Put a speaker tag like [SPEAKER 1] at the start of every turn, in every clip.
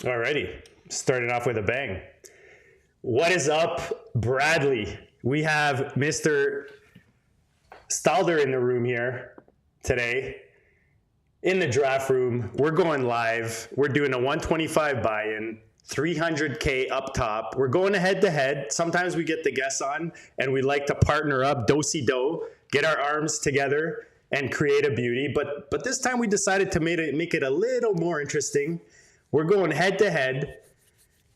[SPEAKER 1] Alrighty, starting off with a bang. What is up, Bradley? We have Mr. Stalder in the room here today. In the draft room, we're going live. We're doing a 125 buy-in, 300K up top. We're going head to head. Sometimes we get the guests on, and we like to partner up, do-si-do, get our arms together, and create a beauty. But this time we decided to make it a little more interesting. We're going head to head,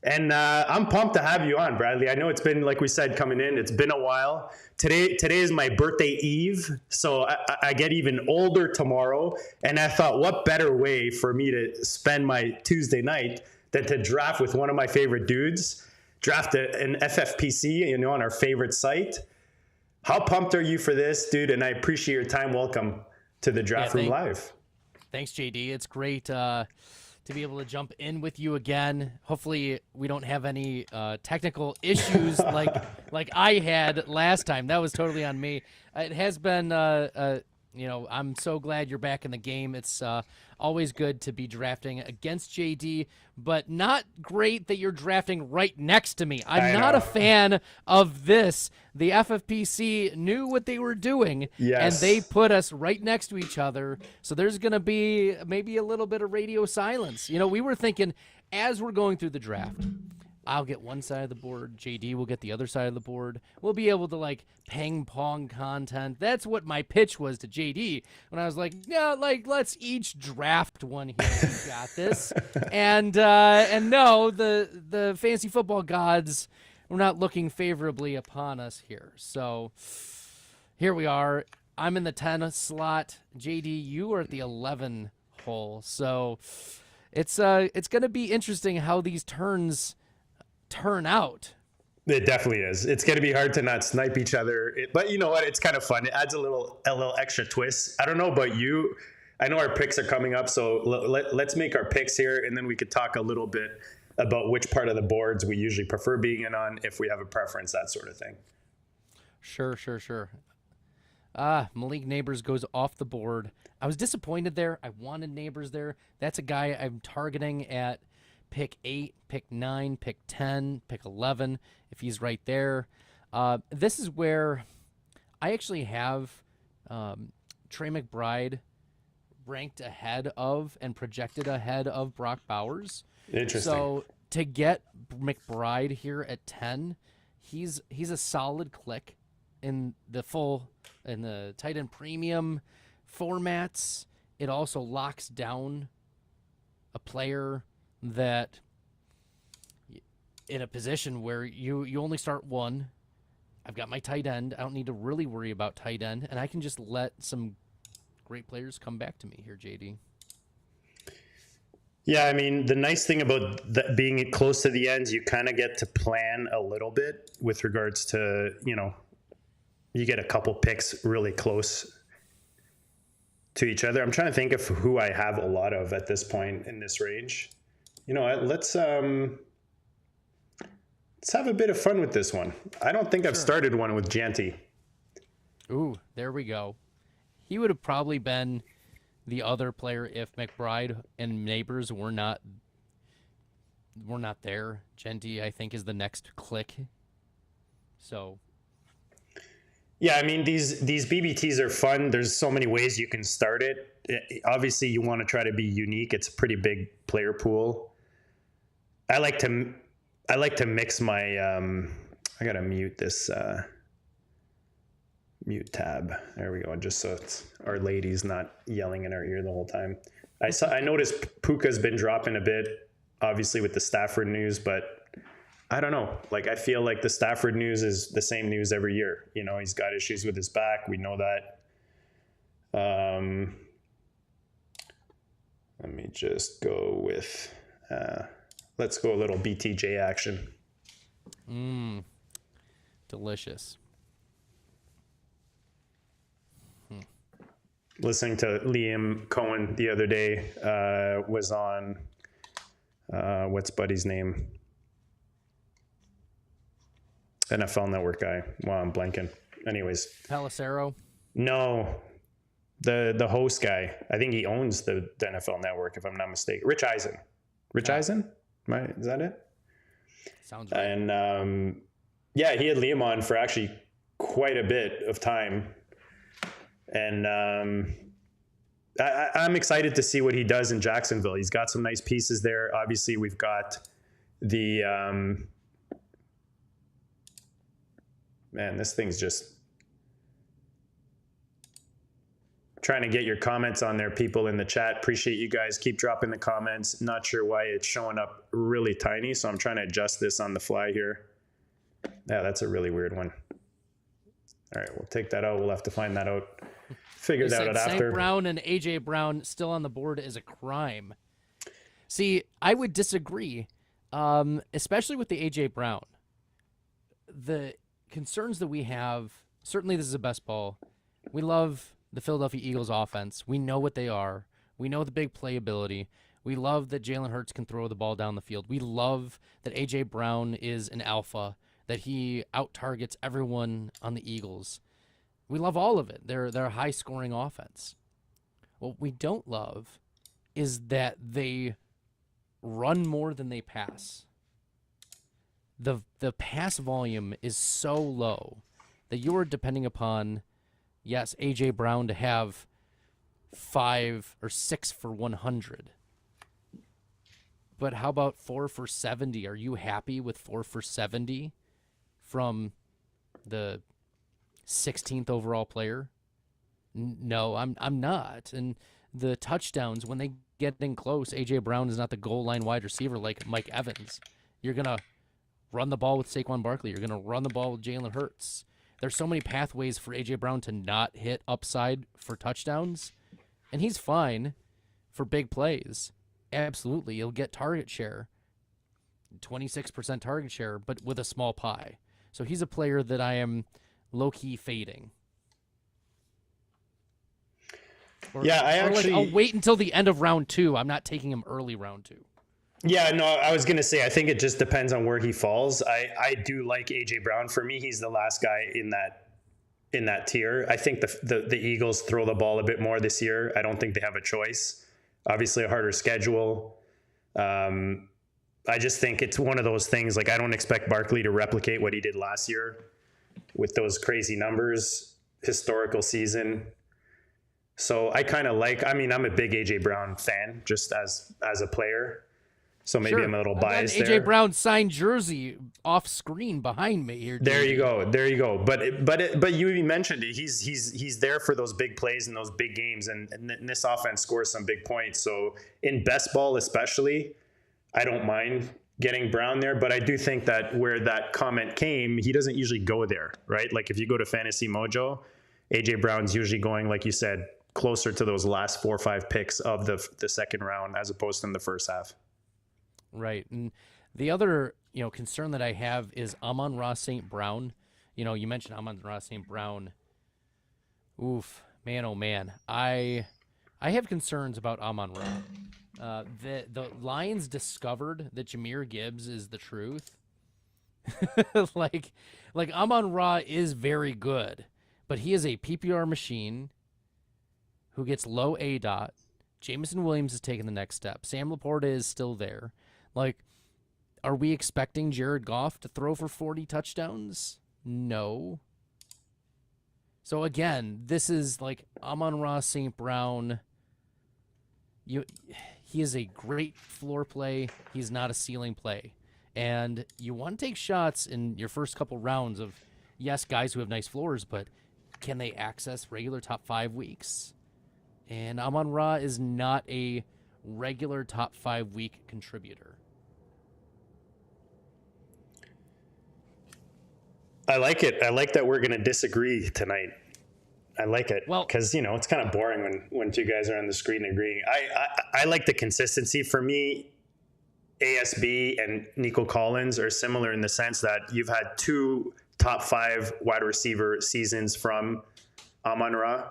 [SPEAKER 1] and I'm pumped to have you on, Bradley. I know it's been, like we said, coming in. It's been a while. Today is my birthday eve, so I get even older tomorrow. And I thought, what better way for me to spend my Tuesday night than to draft with one of my favorite dudes, draft an FFPC, on our favorite site. How pumped are you for this, dude? And I appreciate your time. Welcome to the Draft Room Live.
[SPEAKER 2] Thanks, JD. It's great to be able to jump in with you again. Hopefully we don't have any technical issues like I had last time. That was totally on me. It has been, I'm so glad you're back in the game. It's always good to be drafting against JD, but not great that you're drafting right next to me. I'm not a fan of this. The FFPC knew what they were doing, and they put us right next to each other. So there's going to be maybe a little bit of radio silence. We were thinking as we're going through the draft, I'll get one side of the board, JD will get the other side of the board. We'll be able to ping pong content. That's what my pitch was to JD when I was like, yeah, let's each draft one here. We got this. And no, the fantasy football gods were not looking favorably upon us here. So here we are. I'm in the 10 slot. JD, you are at the 11 hole. So it's going to be interesting how these turn out.
[SPEAKER 1] It definitely is. It's going to be hard to not snipe each other, but you know what? It's kind of fun. It adds a little extra twist. I don't know about you. I know our picks are coming up, so let's make our picks here, and then we could talk a little bit about which part of the boards we usually prefer being in on, if we have a preference, that sort of thing.
[SPEAKER 2] Sure. Malik Neighbors goes off the board. I was disappointed there. I wanted Neighbors there. That's a guy I'm targeting at pick 8, pick 9, pick 10, pick 11, if he's right there. This is where I actually have Trey McBride ranked ahead of and projected ahead of Brock Bowers.
[SPEAKER 1] Interesting.
[SPEAKER 2] So to get McBride here at 10, he's a solid click in the tight end premium formats. It also locks down a player that in a position where you only start one. I've got my tight end. I don't need to really worry about tight end, and I can just let some great players come back to me here, JD.
[SPEAKER 1] Yeah, I mean, the nice thing about being close to the ends, you kind of get to plan a little bit with regards to, you get a couple picks really close to each other. I'm trying to think of who I have a lot of at this point in this range. Let's have a bit of fun with this one. I don't think I've started one with Janty.
[SPEAKER 2] Ooh, there we go. He would have probably been the other player if McBride and Neighbors were not there. Janty, I think, is the next click. So,
[SPEAKER 1] yeah, I mean, these BBTs are fun. There's so many ways you can start it. Obviously, you want to try to be unique. It's a pretty big player pool. I like to mix my I gotta mute this mute tab. There we go. Just so our lady's not yelling in our ear the whole time. I noticed Puka's been dropping a bit, obviously with the Stafford news, but I don't know. I feel like the Stafford news is the same news every year. He's got issues with his back. We know that. Let me just go with. Let's go a little BTJ action.
[SPEAKER 2] Delicious.
[SPEAKER 1] Listening to Liam Cohen the other day, was on, what's Buddy's name? NFL Network guy. Wow, I'm blanking. Anyways.
[SPEAKER 2] Pelissero?
[SPEAKER 1] No. The host guy. I think he owns the NFL Network, if I'm not mistaken. Rich Eisen. Rich Eisen? Is that it?
[SPEAKER 2] Sounds right.
[SPEAKER 1] And yeah, he had Liam on for actually quite a bit of time. And I'm excited to see what he does in Jacksonville. He's got some nice pieces there. Obviously, we've got the man, this thing's just trying to get your comments on there, people in the chat. Appreciate you guys. Keep dropping the comments. Not sure why it's showing up really tiny, so I'm trying to adjust this on the fly here. Yeah, that's a really weird one. All right, we'll take that out. We'll have to find that out. Figure that out after.
[SPEAKER 2] St. Brown and AJ Brown still on the board is a crime. See, I would disagree, especially with the AJ Brown. The concerns that we have, certainly this is a best ball. We love the Philadelphia Eagles offense. We know what they are. We know the big playability. We love that Jalen Hurts can throw the ball down the field. We love that A.J. Brown is an alpha, that he out-targets everyone on the Eagles. We love all of it. They're a high-scoring offense. What we don't love is that they run more than they pass. The pass volume is so low that you are depending upon, yes, A.J. Brown to have 5 or 6 for 100. But how about 4 for 70? Are you happy with 4 for 70 from the 16th overall player? No, I'm not. And the touchdowns, when they get in close, A.J. Brown is not the goal line wide receiver like Mike Evans. You're going to run the ball with Saquon Barkley. You're going to run the ball with Jalen Hurts. There's so many pathways for A.J. Brown to not hit upside for touchdowns, and he's fine for big plays. Absolutely, he'll get target share, 26% target share, but with a small pie. So he's a player that I am low-key fading. I'll wait until the end of round 2. I'm not taking him early round 2.
[SPEAKER 1] Yeah, no, I was going to say, I think it just depends on where he falls. I do like A.J. Brown. For me, he's the last guy in that tier. I think the Eagles throw the ball a bit more this year. I don't think they have a choice. Obviously, a harder schedule. I just think it's one of those things, like I don't expect Barkley to replicate what he did last year with those crazy numbers, historical season. So I kind of I'm a big A.J. Brown fan, just as a player. So maybe I'm a little biased there.
[SPEAKER 2] A.J. Brown signed jersey off screen behind me here.
[SPEAKER 1] There you go. But you mentioned it. He's there for those big plays and those big games, and this offense scores some big points. So in best ball especially, I don't mind getting Brown there, but I do think that where that comment came, he doesn't usually go there, right? Like if you go to Fantasy Mojo, A.J. Brown's usually going, like you said, closer to those last 4 or 5 picks of the second round as opposed to in the first half.
[SPEAKER 2] Right. And the other, concern that I have is Amon-Ra St. Brown. You mentioned Amon-Ra St. Brown. Oof, man, oh man. I have concerns about Amon-Ra. The Lions discovered that Jahmyr Gibbs is the truth. like Amon-Ra is very good, but he is a PPR machine who gets low ADOT. Jameson Williams is taking the next step. Sam Laporta is still there. Like, are we expecting Jared Goff to throw for 40 touchdowns? No. So again, this is like Amon-Ra St. Brown. He is a great floor play. He's not a ceiling play. And you want to take shots in your first couple rounds of, yes, guys who have nice floors, but can they access regular top 5 weeks? And Amon-Ra is not a regular top 5 week contributor.
[SPEAKER 1] I like it. I like that we're going to disagree tonight. I like it. Well, because, it's kind of boring when two guys are on the screen agreeing. I like the consistency. For me, ASB and Nico Collins are similar in the sense that you've had 2 top 5 wide receiver seasons from Amon-Ra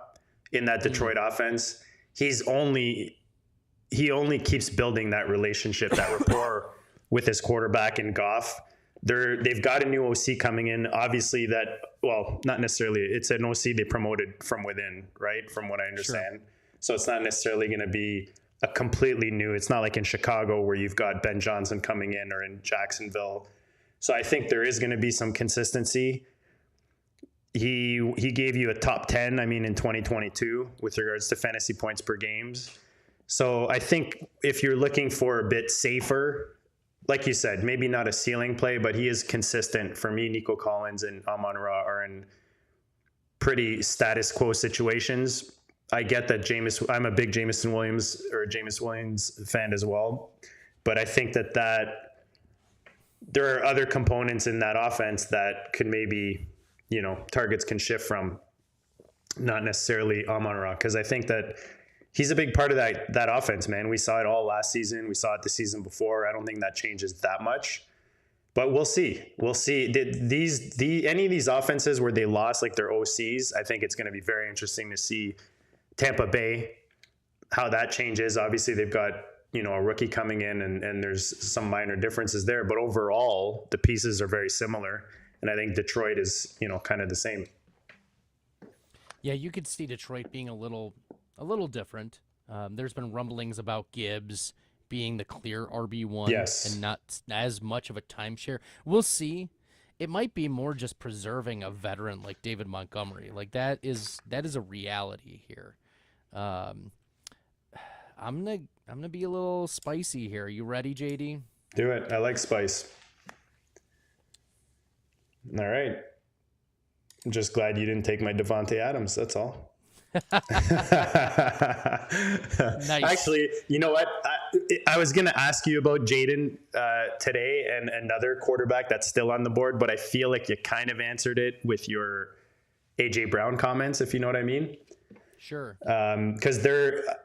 [SPEAKER 1] in that Detroit offense. He only keeps building that relationship, that rapport with his quarterback and Goff. They've got a new OC coming in. Obviously not necessarily. It's an OC they promoted from within, right? From what I understand. Sure. So it's not necessarily going to be a completely new. It's not like in Chicago where you've got Ben Johnson coming in, or in Jacksonville. So I think there is going to be some consistency. He gave you a top 10, in 2022 with regards to fantasy points per games. So I think if you're looking for a bit safer, like you said, maybe not a ceiling play, but he is consistent. For me, Nico Collins and Amon-Ra are in pretty status quo situations. I get that I'm a big James Williams fan as well, but I think that there are other components in that offense that could maybe, targets can shift from, not necessarily Amon-Ra, because I think that he's a big part of that offense, man. We saw it all last season. We saw it the season before. I don't think that changes that much, but we'll see. We'll see. Any of these offenses where they lost like their OCs, I think it's going to be very interesting to see Tampa Bay, how that changes. Obviously, they've got, a rookie coming in, and there's some minor differences there, but overall, the pieces are very similar. And I think Detroit is, kind of the same.
[SPEAKER 2] Yeah, you could see Detroit being a little different. There's been rumblings about Gibbs being the clear RB1,
[SPEAKER 1] yes, and
[SPEAKER 2] not as much of a timeshare. We'll see. It might be more just preserving a veteran like David Montgomery. Like that is a reality here. I'm gonna be a little spicy here. You ready, JD?
[SPEAKER 1] Do it. I like spice. All right. I'm just glad you didn't take my Devontae Adams. That's all.
[SPEAKER 2] Nice.
[SPEAKER 1] Actually, you know what? I was going to ask you about Jaden today and another quarterback that's still on the board, but I feel like you kind of answered it with your AJ Brown comments, if you know what I mean.
[SPEAKER 2] Sure.
[SPEAKER 1] Because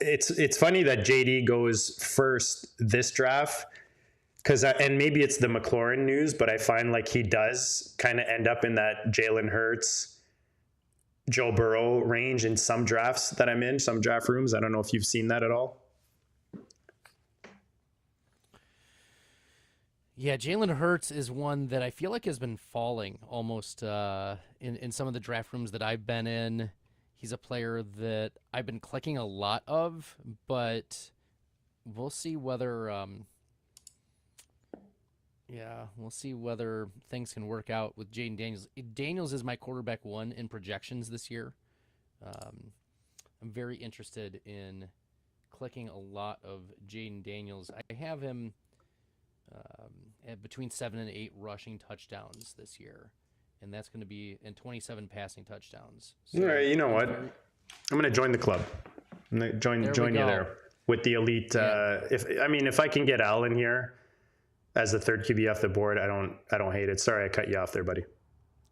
[SPEAKER 1] it's funny that JD goes first this draft. And maybe it's the McLaurin news, but I find like he does kind of end up in that Jalen Hurts, Joe Burrow range in some drafts that I'm in, some draft rooms. I don't know if you've seen that at all.
[SPEAKER 2] Yeah, Jalen Hurts is one that I feel like has been falling almost in some of the draft rooms that I've been in. He's a player that I've been clicking a lot of, but we'll see whether we'll see whether things can work out with Jaden Daniels. Daniels is my quarterback 1 in projections this year. I'm very interested in clicking a lot of Jaden Daniels. I have him at between 7 and 8 rushing touchdowns this year, and that's going to be in 27 passing touchdowns. So
[SPEAKER 1] all right, you know what? I'm going to join the club. I'm going to join you there with the elite. Yeah. If I can get Allen here as the third QB off the board, I don't hate it. Sorry, I cut you off there, buddy.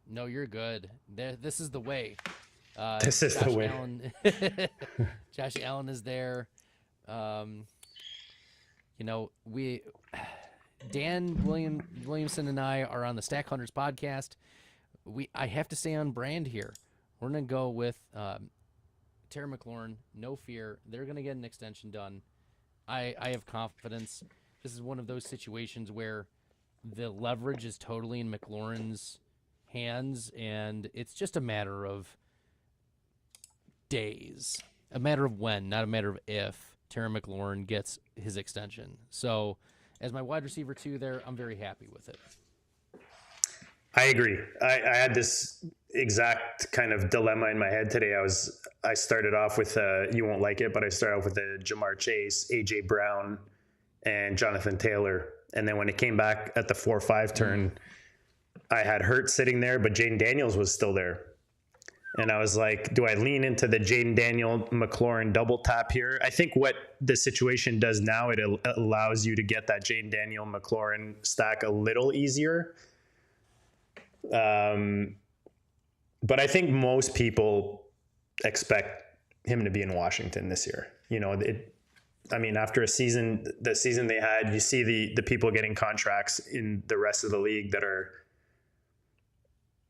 [SPEAKER 2] No, you're good. This is the way.
[SPEAKER 1] This is the way.
[SPEAKER 2] Josh Allen is there. Dan Williamson and I are on the Stack Hunters podcast. I have to stay on brand here. We're gonna go with Terry McLaurin. No fear, they're gonna get an extension done. I have confidence. This is one of those situations where the leverage is totally in McLaurin's hands, and it's just a matter of days, a matter of when, not a matter of if Terry McLaurin gets his extension. So as my wide receiver 2 there, I'm very happy with it.
[SPEAKER 1] I agree. I had this exact kind of dilemma in my head today. I started off with, you won't like it, but I started off with Jamar Chase, AJ Brown, and Jonathan Taylor. And then when it came back at the 4-5 turn, I had Hurts sitting there, but Jaden Daniels was still there. And I was like, do I lean into the Jaden Daniel McLaurin double tap here? I think what the situation does now, it allows you to get that Jaden Daniel McLaurin stack a little easier. But I think most people expect him to be in Washington this year. After the season they had, you see the people getting contracts in the rest of the league that are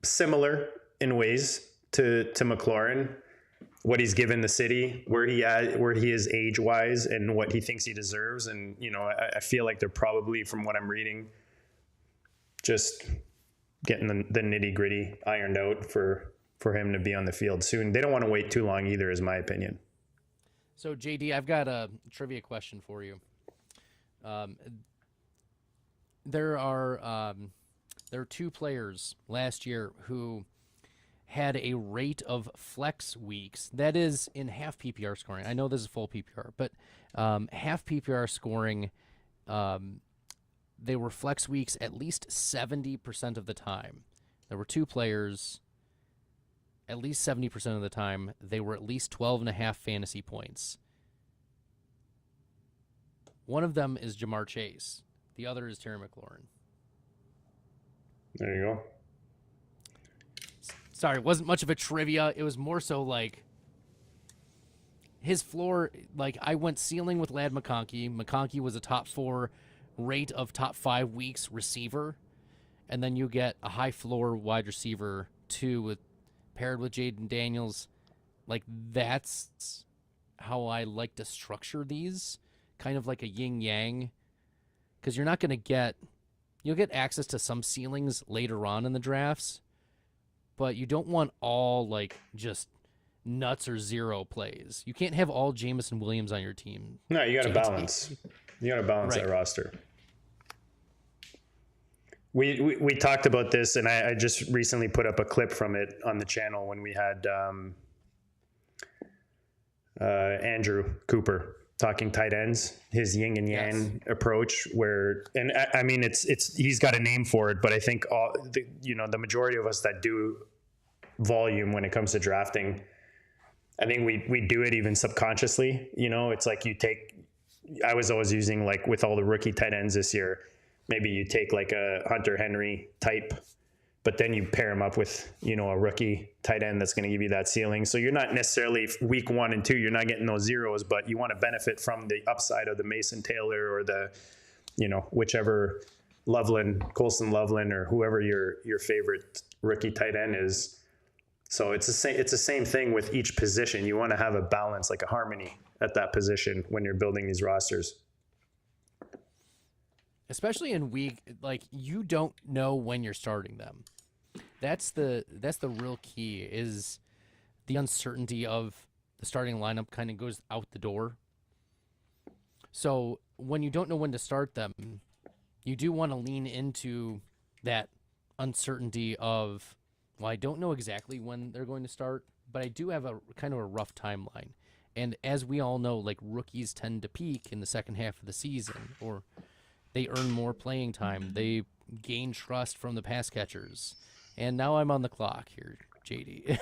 [SPEAKER 1] similar in ways to McLaurin, what he's given the city, where he is age-wise, and what he thinks he deserves. And, I feel like they're probably, from what I'm reading, just getting the nitty-gritty ironed out for him to be on the field soon. They don't want to wait too long either, is my opinion.
[SPEAKER 2] So JD, I've got a trivia question for you. Um, there are there are two players last year who had a rate of flex weeks. That is in half PPR scoring. I know this is full PPR, but half PPR scoring, they were flex weeks at least 70% of the time. There were two players, at least 70% of the time, they were at least 12.5 fantasy points. One of them is Jamar Chase. The other is Terry McLaurin.
[SPEAKER 1] There you go.
[SPEAKER 2] Sorry, it wasn't much of a trivia. It was more so like his floor. Like I went ceiling with Ladd McConkey. McConkey was a top 4 rate of top 5 weeks receiver. And then you get a high floor wide receiver 2 with paired with Jaden Daniels. Like that's how I like to structure these. Kind of like a yin yang. Because you're not going to get, you'll get access to some ceilings later on in the drafts, but you don't want all like just nuts or zero plays. You can't have all Jamison Williams on your team.
[SPEAKER 1] No, you got to balance. You got to balance
[SPEAKER 2] Right.
[SPEAKER 1] that roster. We talked about this, and I just recently put up a clip from it on the channel when we had Andrew Cooper talking tight ends, his yin and yang approach. Where, and I mean, it's he's got a name for it, but I think the majority of us that do volume when it comes to drafting, I think we do it even subconsciously. It's like I was always using, like with all the rookie tight ends this year, maybe you take like a Hunter Henry type, but then you pair him up with, a rookie tight end that's going to give you that ceiling. So you're not necessarily week 1 and 2, you're not getting those zeros, but you want to benefit from the upside of the Mason Taylor or the, whichever Colson Loveland, or whoever your favorite rookie tight end is. So it's the same thing with each position. You want to have a balance, like a harmony at that position when you're building these rosters.
[SPEAKER 2] Especially in week, like you don't know when you're starting them. That's the real key, is the uncertainty of the starting lineup kind of goes out the door. So when you don't know when to start them, you do want to lean into that uncertainty of, well, I don't know exactly when they're going to start, but I do have a kind of a rough timeline. And as we all know, like rookies tend to peak in the second half of the season, or they earn more playing time. They gain trust from the pass catchers. And now I'm on the clock here, JD.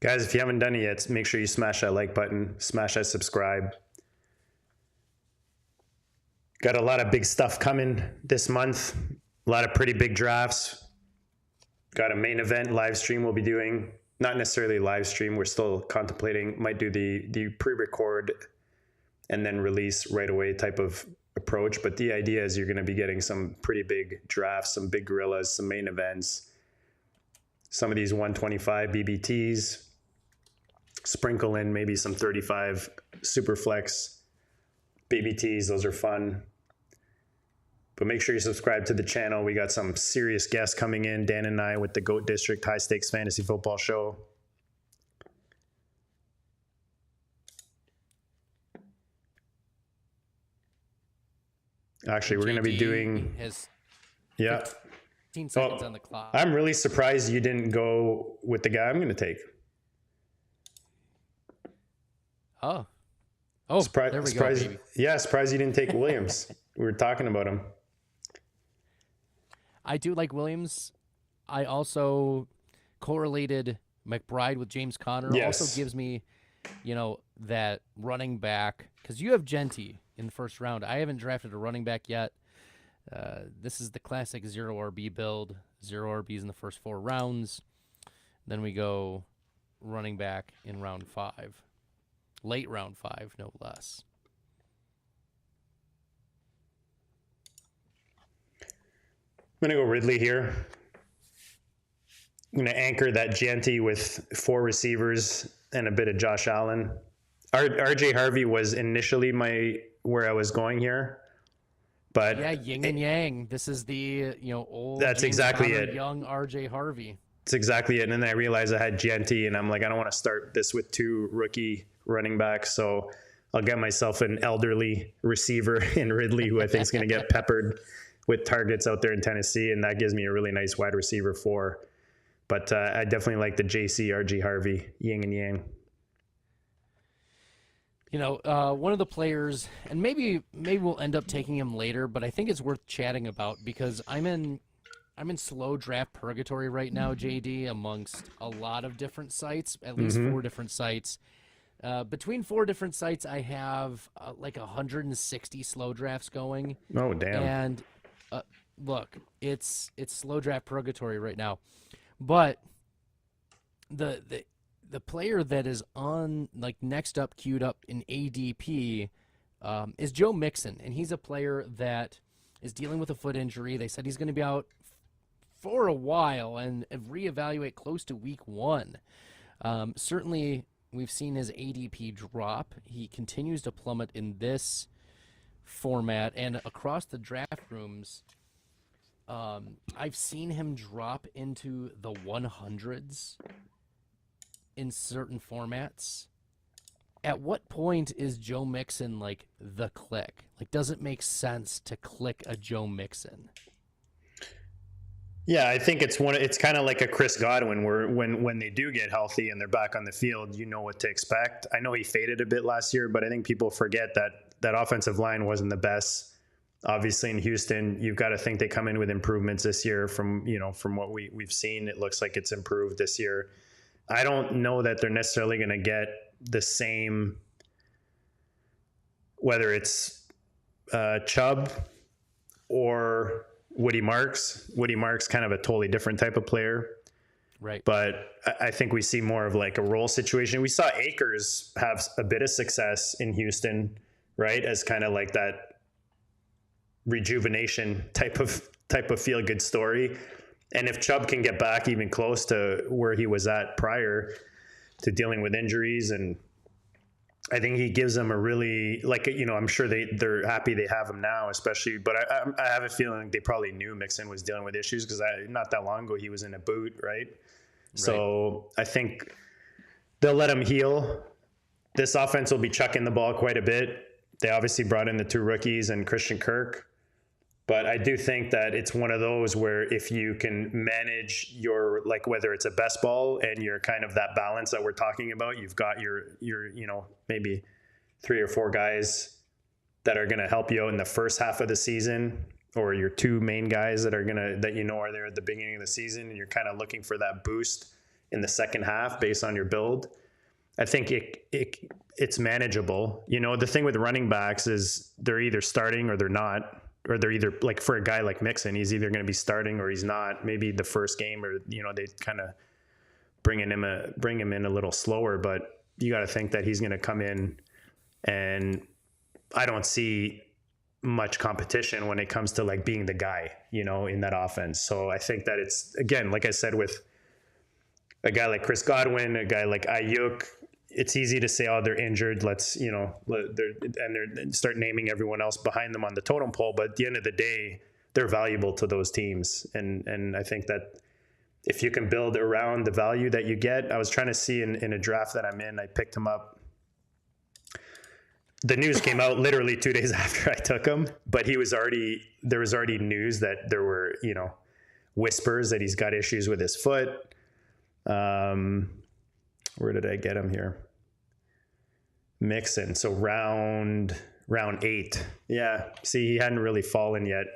[SPEAKER 1] Guys, if you haven't done it yet, make sure you smash that like button, smash that subscribe. Got a lot of big stuff coming this month. A lot of pretty big drafts. Got a main event live stream we'll be doing. Not necessarily live stream. We're still contemplating. Might do the pre-record and then release right away type of approach. But the idea is you're going to be getting some pretty big drafts, some big gorillas, some main events. Some of these 125 BBTs. Sprinkle in maybe some 35 Superflex BBTs. Those are fun. But make sure you subscribe to the channel. We got some serious guests coming in. Dan and I with the GOAT District High Stakes Fantasy Football Show. Actually, we're going to be doing... Yeah.
[SPEAKER 2] 15 seconds on the clock.
[SPEAKER 1] I'm really surprised you didn't go with the guy I'm going to take.
[SPEAKER 2] Oh, there we go, baby.
[SPEAKER 1] Yeah, surprised you didn't take Williams. We were talking about him.
[SPEAKER 2] I do like Williams. I also correlated McBride with James Conner.
[SPEAKER 1] Yes.
[SPEAKER 2] Also gives me, that running back, because you have Genty in the first round. I haven't drafted a running back yet. This is the classic 0 RB build. 0 RBs in the first 4 rounds. Then we go running back in round 5. Late round 5, no less.
[SPEAKER 1] going to go Ridley here. I'm going to anchor that Genty with 4 receivers and a bit of Josh Allen. RJ Harvey was initially where I was going here, but
[SPEAKER 2] yeah, yin and yang. This is the old.
[SPEAKER 1] That's
[SPEAKER 2] James
[SPEAKER 1] exactly
[SPEAKER 2] Conner,
[SPEAKER 1] it.
[SPEAKER 2] Young RJ Harvey.
[SPEAKER 1] That's exactly it. And then I realized I had Genty, and I'm like, I don't want to start this with 2 rookie running backs, so I'll get myself an elderly receiver in Ridley, who I think is going to get peppered with targets out there in Tennessee, and that gives me a really nice wide receiver 4. But I definitely like the JC RG Harvey, yin and yang.
[SPEAKER 2] One of the players, and maybe we'll end up taking him later, but I think it's worth chatting about because I'm in slow draft purgatory right now, JD, amongst a lot of different sites, at least 4 different sites. Between 4 different sites, I have like 160 slow drafts going.
[SPEAKER 1] Oh, damn.
[SPEAKER 2] And look, it's slow draft purgatory right now. But the player that is on next up, queued up in ADP, is Joe Mixon, and he's a player that is dealing with a foot injury. They said he's going to be out for a while and reevaluate close to week 1. Certainly, we've seen his ADP drop. He continues to plummet in this format and across the draft rooms. I've seen him drop into the 100s in certain formats. At what point is Joe Mixon the click? Does it make sense to click a Joe Mixon?
[SPEAKER 1] Yeah, I think it's kind of like a Chris Godwin, where when they do get healthy and they're back on the field, you know what to expect. I know he faded a bit last year, but I think people forget that offensive line wasn't the best. Obviously, in Houston, you've got to think they come in with improvements this year. From what we've seen, it looks like it's improved this year. I don't know that they're necessarily going to get the same, whether it's Chubb or Woody Marks. Woody Marks kind of a totally different type of player.
[SPEAKER 2] Right.
[SPEAKER 1] But I think we see more of like a role situation. We saw Akers have a bit of success in Houston, right? As kind of like that rejuvenation type of feel good story. And if Chubb can get back even close to where he was at prior to dealing with injuries, and I think he gives them a really, I'm sure they're happy they have him now, especially, but I have a feeling they probably knew Mixon was dealing with issues because not that long ago he was in a boot, right? So I think they'll let him heal. This offense will be chucking the ball quite a bit. They obviously brought in the 2 rookies and Christian Kirk. But I do think that it's one of those where if you can manage your, whether it's a best ball and you're kind of that balance that we're talking about, you've got your maybe 3 or 4 guys that are going to help you out in the first half of the season, or your 2 main guys that are are there at the beginning of the season, and you're kind of looking for that boost in the second half based on your build. I think it's manageable. The thing with running backs is they're either starting or they're not. Or they're either, for a guy like Mixon, he's either going to be starting or he's not. Maybe the first game, or they kind of bring him in a little slower. But you got to think that he's going to come in, and I don't see much competition when it comes to being the guy, in that offense. So I think that it's, again, like I said, with a guy like Chris Godwin, a guy like Ayuk, it's easy to say, oh, they're injured. Let's, they're start naming everyone else behind them on the totem pole. But at the end of the day, they're valuable to those teams. And I think that if you can build around the value that you get, I was trying to see in a draft that I'm in, I picked him up. The news came out literally 2 days after I took him, but there was already news that there were, whispers that he's got issues with his foot. Where did I get him here? Mixon. So round 8. Yeah. See, he hadn't really fallen yet.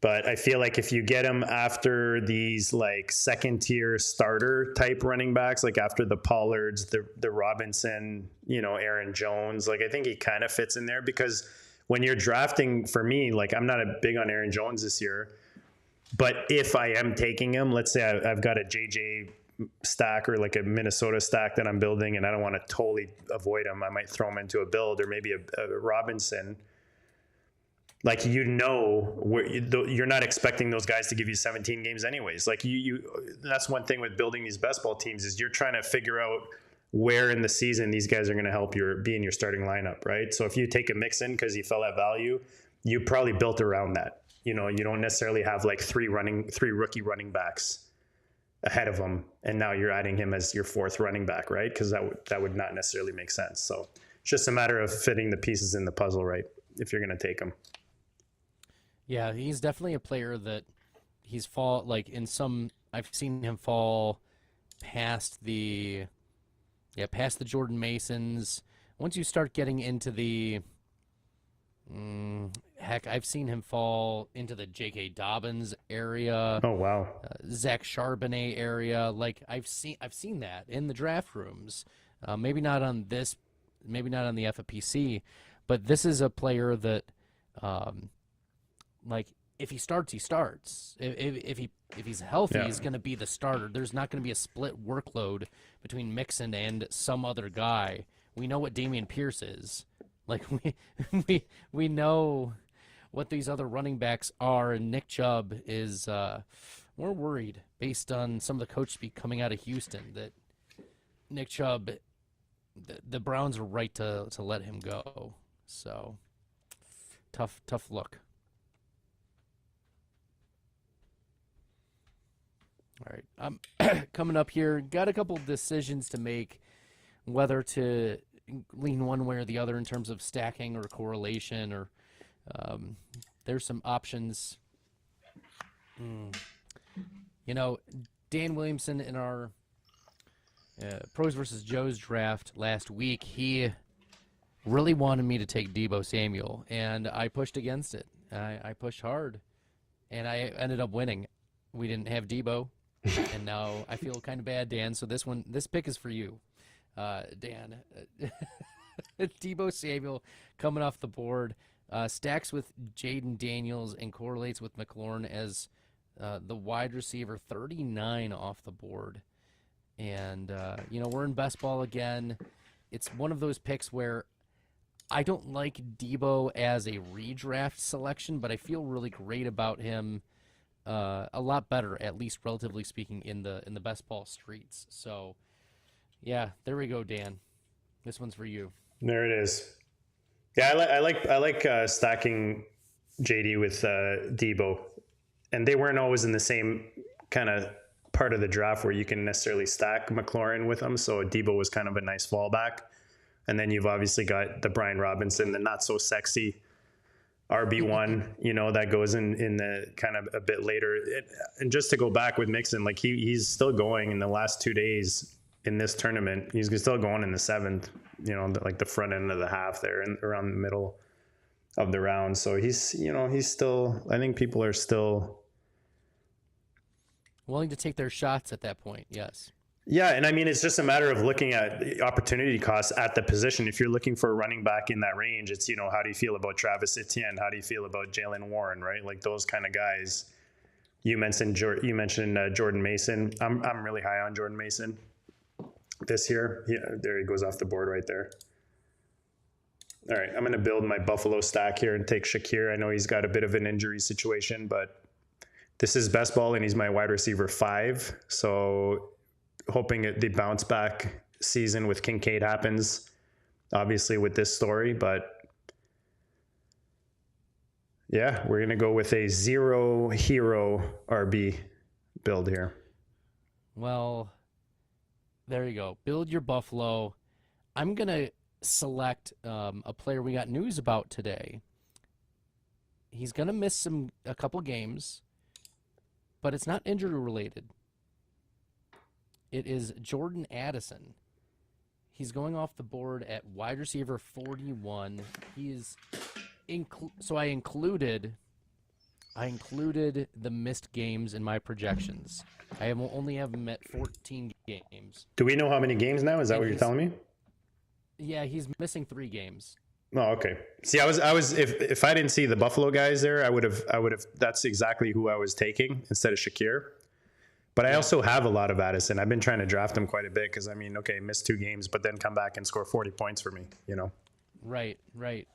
[SPEAKER 1] But I feel like if you get him after these second tier starter type running backs, after the Pollards, the Robinson, Aaron Jones, I think he kind of fits in there, because when you're drafting, for me, I'm not a big on Aaron Jones this year, but if I am taking him, let's say I've got a JJ stack or a Minnesota stack that I'm building, and I don't want to totally avoid him. I might throw him into a build, or maybe a Robinson. like, you're not expecting those guys to give you 17 games anyways. Like that's one thing with building these best ball teams is you're trying to figure out where in the season these guys are going to help be in your starting lineup, right? So if you take a Mixon because you fell at value, you probably built around that. You don't necessarily have like three rookie running backs ahead of him, and now you're adding him as your fourth running back, right? Because that would not necessarily make sense. So it's just a matter of fitting the pieces in the puzzle, right? If you're going to take him.
[SPEAKER 2] Yeah, he's definitely a player that I've seen him fall past the Jordan Masons. Once you start getting into I've seen him fall into the J.K. Dobbins area.
[SPEAKER 1] Oh wow,
[SPEAKER 2] Zach Charbonnet area. Like I've seen that in the draft rooms. Maybe not on the FFPC, but this is a player that, like, if he starts, he starts. If he's healthy, he's going to be the starter. There's not going to be a split workload between Mixon and some other guy. We know what Dameon Pierce is. Like we know what these other running backs are, and Nick Chubb is. We're worried based on some of the coach speak coming out of Houston that Nick Chubb, the Browns are right to let him go. So tough look. All right, coming up here, got a couple decisions to make, whether to lean one way or the other in terms of stacking or correlation, or there's some options. Dan Williamson in our Pros versus Joe's draft last week, he really wanted me to take Deebo Samuel, and I pushed against it. I pushed hard, and I ended up winning. We didn't have Deebo, and now I feel kind of bad, Dan. So this pick is for you, Dan. Deebo Samuel coming off the board, stacks with Jaden Daniels and correlates with McLaurin as the wide receiver 39 off the board. And, we're in best ball again. It's one of those picks where I don't like Deebo as a redraft selection, but I feel really great about him. A lot better, at least relatively speaking, in the best ball streets. So, yeah, there we go, Dan. This one's for you.
[SPEAKER 1] There it is. Yeah, I like stacking JD with Deebo, and they weren't always in the same kind of part of the draft where you can necessarily stack McLaurin with them. So Deebo was kind of a nice fallback, and then you've obviously got the Brian Robinson, the not so sexy RB1, that goes in the kind of a bit later. And just to go back with Mixon, like he's still going in the last 2 days in this tournament. He's still going in the 7th, like the front end of the half there and around the middle of the round. So he's still, I think people are still
[SPEAKER 2] willing to take their shots at that point. Yes.
[SPEAKER 1] Yeah, and I mean, it's just a matter of looking at opportunity costs at the position. If you're looking for a running back in that range, it's, how do you feel about Travis Etienne? How do you feel about Jaylen Warren, right? Like those kind of guys. You mentioned Jordan Mason. I'm really high on Jordan Mason this year. Yeah, there he goes off the board right there. All right, I'm going to build my Buffalo stack here and take Shakir. I know he's got a bit of an injury situation, but this is best ball, and he's my wide receiver 5. So hoping the bounce back season with Kincaid happens, obviously, with this story. But yeah, we're going to go with a 0 hero RB build here.
[SPEAKER 2] Well, there you go. Build your Buffalo. I'm going to select a player we got news about today. He's going to miss a couple games, but it's not injury related. It is Jordan Addison. He's going off the board at wide receiver 41. He is so I included the missed games in my projections. I only have him at 14 games.
[SPEAKER 1] Do we know how many games now? Is that what you're telling me?
[SPEAKER 2] Yeah, he's missing 3 games.
[SPEAKER 1] Oh, okay. See, I was if I didn't see the Buffalo guys there, I would have. That's exactly who I was taking instead of Shakir. But I also have a lot of Addison. I've been trying to draft him quite a bit because, missed 2 games, but then come back and score 40 points for me,
[SPEAKER 2] Right.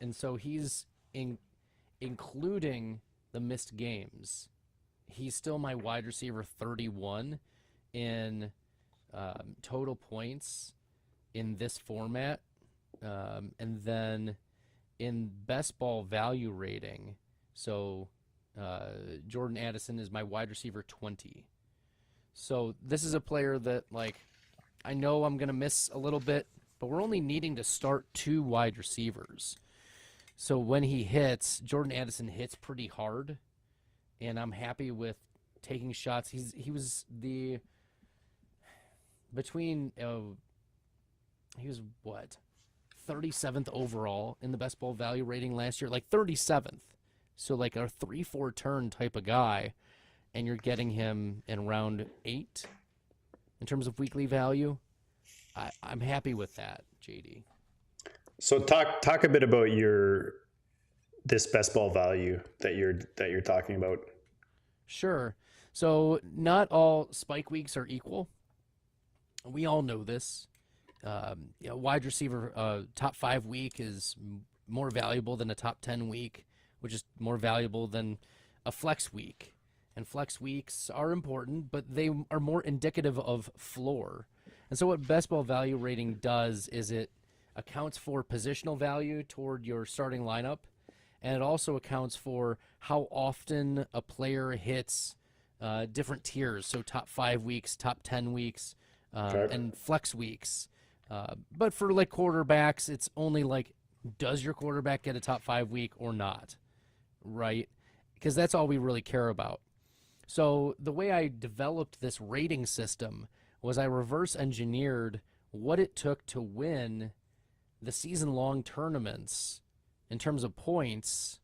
[SPEAKER 2] And so he's including the missed games, he's still my wide receiver 31 in total points in this format. And then in best ball value rating, so Jordan Addison is my wide receiver 20. So this is a player that, like, I know I'm going to miss a little bit, but we're only needing to start 2 wide receivers. So when he hits, Jordan Addison hits pretty hard, and I'm happy with taking shots. He was the between he was what 37th overall in the best ball value rating last year, like 37th. So like a 3-4 turn type of guy, and you're getting him in round 8 in terms of weekly value. I'm happy with that, JD.
[SPEAKER 1] So talk a bit about this best ball value that you're talking about.
[SPEAKER 2] Sure. So not all spike weeks are equal. We all know this. Wide receiver top 5 week is more valuable than a top 10 week, which is more valuable than a flex week. And flex weeks are important, but they are more indicative of floor. And so what best ball value rating does is it accounts for positional value toward your starting lineup, and it also accounts for how often a player hits different tiers, so top 5 weeks, top 10 weeks, and flex weeks. But for like quarterbacks, it's only like, does your quarterback get a top 5 week or not, right? Because that's all we really care about. So the way I developed this rating system was I reverse engineered what it took to win the season-long tournaments in terms of points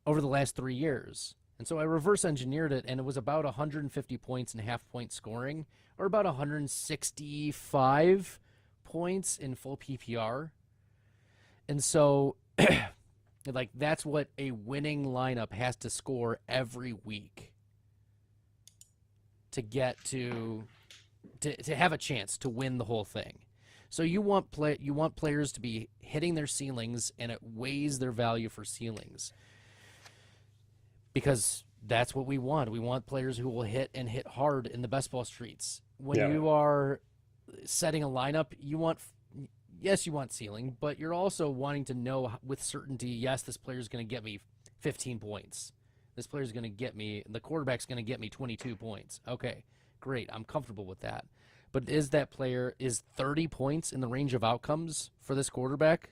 [SPEAKER 2] over the last 3 years. And so I reverse engineered it, and it was about 150 points in half-point scoring, or about 165 points in full PPR. And so, like, that's what a winning lineup has to score every week to get to have a chance to win the whole thing. So you want players to be hitting their ceilings, and it weighs their value for ceilings, because that's what we want. We want players who will hit and hit hard in the best ball streets. When you are setting a lineup, you want ceiling, but you're also wanting to know with certainty, yes, this player is going to get me 15 points. This player is going to get me, the quarterback's going to get me 22 points. Okay, great. I'm comfortable with that. But is 30 points in the range of outcomes for this quarterback?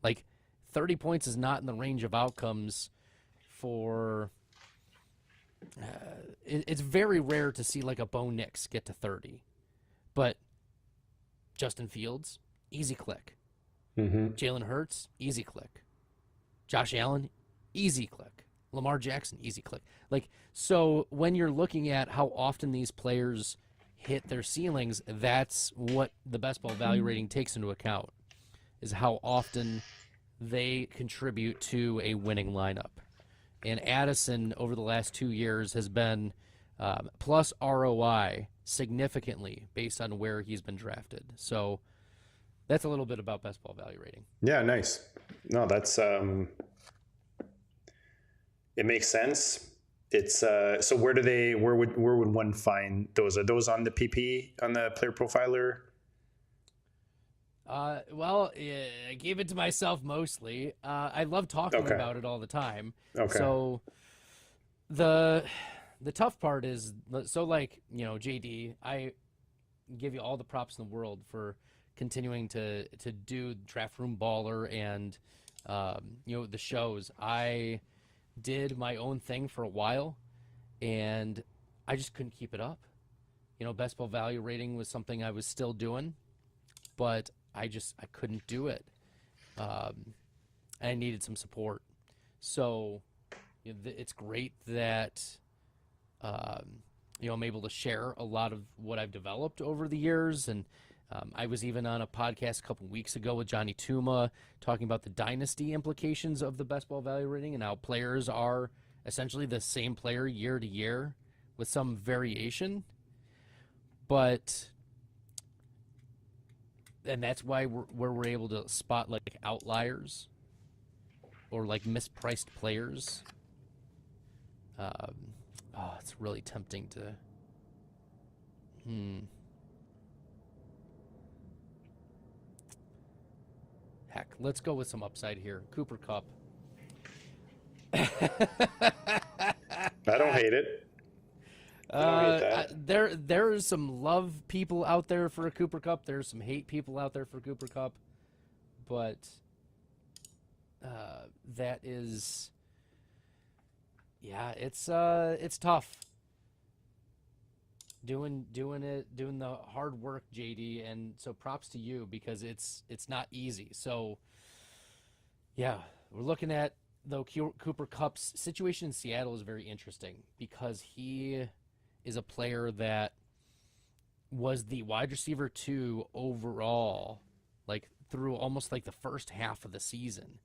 [SPEAKER 2] Like, 30 points is not in the range of outcomes for it's very rare to see like a Bo Nix get to 30. But Justin Fields, easy click. Jalen Hurts, easy click. Josh Allen, easy click. Lamar Jackson, easy click. Like, so when you're looking at how often these players hit their ceilings, that's what the best ball value rating takes into account, is how often they contribute to a winning lineup. And Addison over the last 2 years has been plus ROI significantly based on where he's been drafted. So that's a little bit about best ball value rating.
[SPEAKER 1] Yeah, nice. No, that's it makes sense. It's so where would one find those? Are those on the PP, on the Player Profiler?
[SPEAKER 2] Well, I gave it to myself mostly. I love talking about it all the time.
[SPEAKER 1] Okay.
[SPEAKER 2] So the tough part is, so like, JD, I give you all the props in the world for continuing to do Draft Room Baller and the shows. I did my own thing for a while, and I just couldn't keep it up. Best ball value rating was something I was still doing, but I couldn't do it. I needed some support. So it's great that I'm able to share a lot of what I've developed over the years. And I was even on a podcast a couple weeks ago with Johnny Tuma talking about the dynasty implications of the best ball value rating and how players are essentially the same player year to year with some variation. And that's why we're able to spot like outliers. or like mispriced players. It's really tempting to. Heck, let's go with some upside here. Cooper Kupp.
[SPEAKER 1] I don't hate it. I don't hate that.
[SPEAKER 2] There's some love people out there for a Cooper Kupp. There's some hate people out there for Cooper Kupp, but that is, yeah, it's tough. Doing the hard work, JD, and so props to you because it's not easy. So, yeah, we're looking at though Cooper Kupp's situation in Seattle is very interesting because he is a player that was the wide receiver 2 overall, like through almost like the first half of the season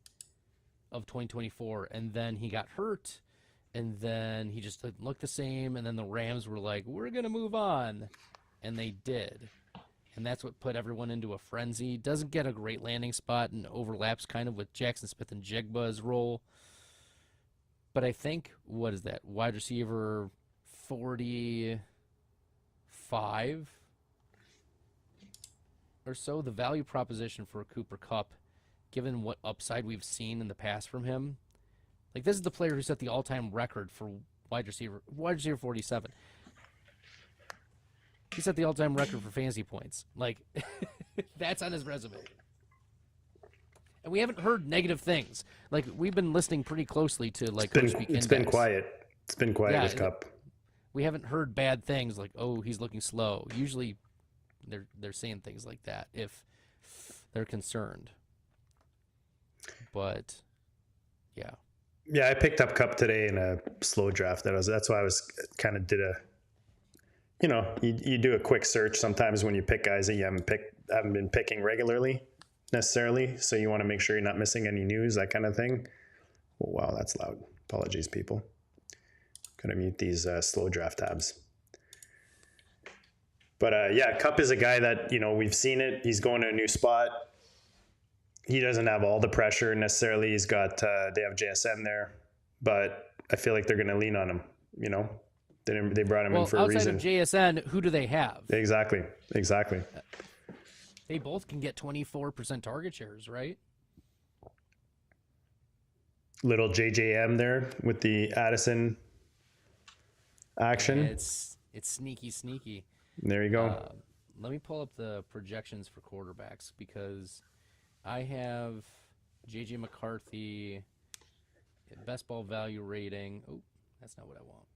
[SPEAKER 2] of 2024, and then he got hurt, and then he just didn't look the same, and then the Rams were like, we're gonna move on, and they did, and that's what put everyone into a frenzy. Doesn't get a great landing spot and overlaps kind of with Jackson Smith and Jigba's role, but I think, what is that, wide receiver 45 or so, the value proposition for Cooper Kupp, given what upside we've seen in the past from him. Like, this is the player who set the all-time record for wide receiver 47. He set the all-time record for fantasy points. Like, that's on his resume. And we haven't heard negative things. Like, we've been listening pretty closely to, like,
[SPEAKER 1] it's been quiet. It's been quiet with Kupp.
[SPEAKER 2] We haven't heard bad things like, oh, he's looking slow. Usually they're saying things like that if they're concerned. But, yeah.
[SPEAKER 1] Yeah, I picked up Kupp today in a slow draft. That's why I was kind of did a, you do a quick search sometimes when you pick guys that you haven't been picking regularly necessarily. So you want to make sure you're not missing any news, that kind of thing. Oh, wow, that's loud. Apologies, people. Gonna mute these slow draft tabs. But yeah, Kupp is a guy that, we've seen it. He's going to a new spot. He doesn't have all the pressure necessarily. He's got, they have JSN there, but I feel like they're going to lean on him. They brought him in for a reason.
[SPEAKER 2] Outside of JSN, who do they have?
[SPEAKER 1] Exactly.
[SPEAKER 2] They both can get 24% target shares, right?
[SPEAKER 1] Little JJM there with the Addison action.
[SPEAKER 2] Yeah, it's sneaky.
[SPEAKER 1] There you go.
[SPEAKER 2] Let me pull up the projections for quarterbacks because I have J.J. McCarthy, best ball value rating. Oh, that's not what I want.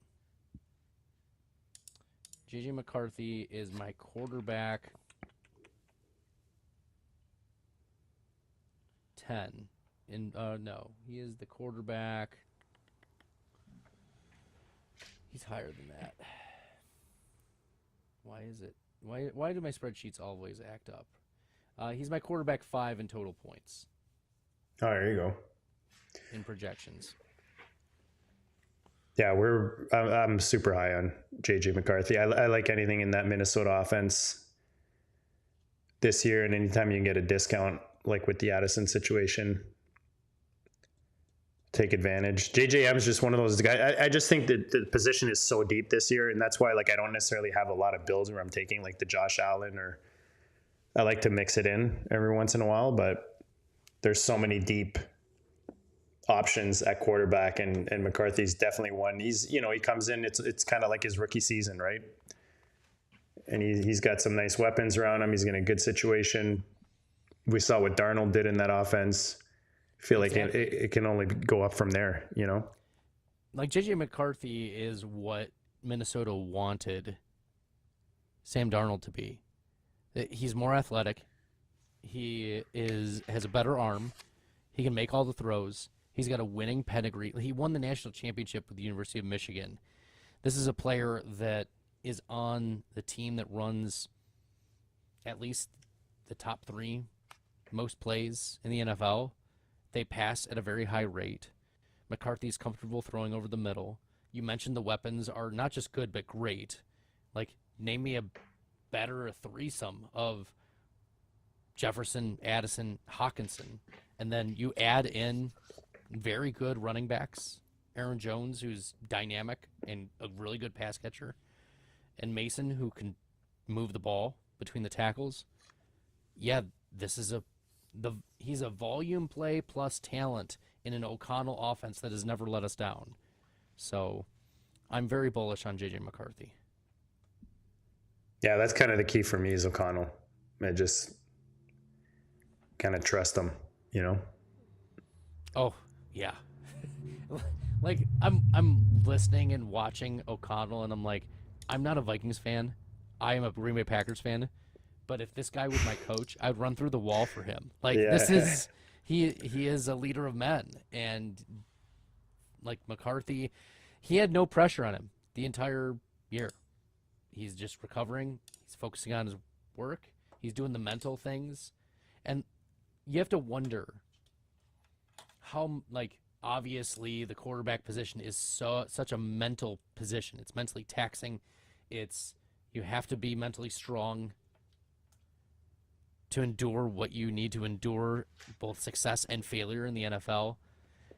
[SPEAKER 2] J.J. McCarthy is my quarterback 10. No, he is the quarterback. He's higher than that. Why is it? Why do my spreadsheets always act up? He's my quarterback 5 in total points.
[SPEAKER 1] Oh, there you go.
[SPEAKER 2] In projections.
[SPEAKER 1] Yeah, I'm super high on JJ McCarthy. I like anything in that Minnesota offense this year, and anytime you can get a discount, like with the Addison situation, take advantage. JJM is just one of those guys. I just think that the position is so deep this year, and that's why, like, I don't necessarily have a lot of builds where I'm taking like the Josh Allen, or I like to mix it in every once in a while, but there's so many deep options at quarterback, and McCarthy's definitely one. He's, he comes in, it's kind of like his rookie season, right? And he's got some nice weapons around him. He's in a good situation. We saw what Darnold did in that offense. I feel like it can only go up from there,
[SPEAKER 2] Like, J.J. McCarthy is what Minnesota wanted Sam Darnold to be. He's more athletic. He has a better arm. He can make all the throws. He's got a winning pedigree. He won the national championship with the University of Michigan. This is a player that is on the team that runs at least the top 3 most plays in the NFL. They pass at a very high rate. McCarthy's comfortable throwing over the middle. You mentioned the weapons are not just good, but great. Like, name me a better threesome of Jefferson, Addison, Hawkinson, and then you add in very good running backs. Aaron Jones, who's dynamic and a really good pass catcher, and Mason, who can move the ball between the tackles. Yeah, this is he's a volume play plus talent in an O'Connell offense that has never let us down. So I'm very bullish on JJ McCarthy.
[SPEAKER 1] Yeah, that's kind of the key for me is O'Connell. I just kind of trust him, you know?
[SPEAKER 2] Oh, yeah. Like I'm listening and watching O'Connell and I'm like, I'm not a Vikings fan. I am a Green Bay Packers fan. But if this guy was my coach, I'd run through the wall for him. Like this is he is a leader of men, and like McCarthy, he had no pressure on him the entire year. He's just recovering. He's focusing on his work. He's doing the mental things, and you have to wonder how obviously the quarterback position is such a mental position. It's mentally taxing. You have to be mentally strong to endure what you need to endure, both success and failure in the NFL,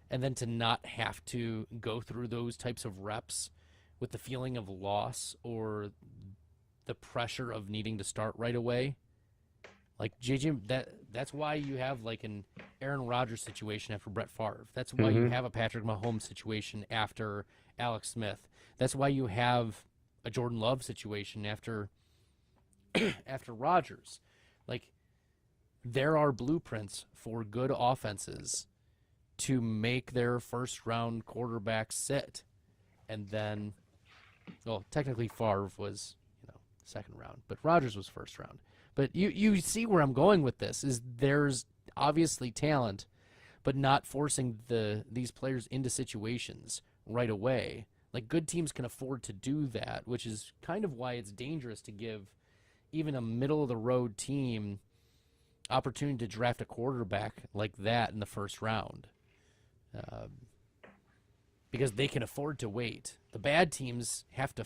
[SPEAKER 2] and then to not have to go through those types of reps with the feeling of loss or the pressure of needing to start right away. Like JJ, that's why you have like an Aaron Rodgers situation after Brett Favre. That's why you have a Patrick Mahomes situation after Alex Smith. That's why you have a Jordan Love situation after Rodgers. Like, there are blueprints for good offenses to make their first round quarterbacks sit. And then, well, technically Favre was, second round, but Rodgers was first round. But you see where I'm going with this is there's obviously talent, but not forcing these players into situations right away. Like, good teams can afford to do that, which is kind of why it's dangerous to give even a middle of the road team opportunity to draft a quarterback like that in the first round, because they can afford to wait. The bad teams have to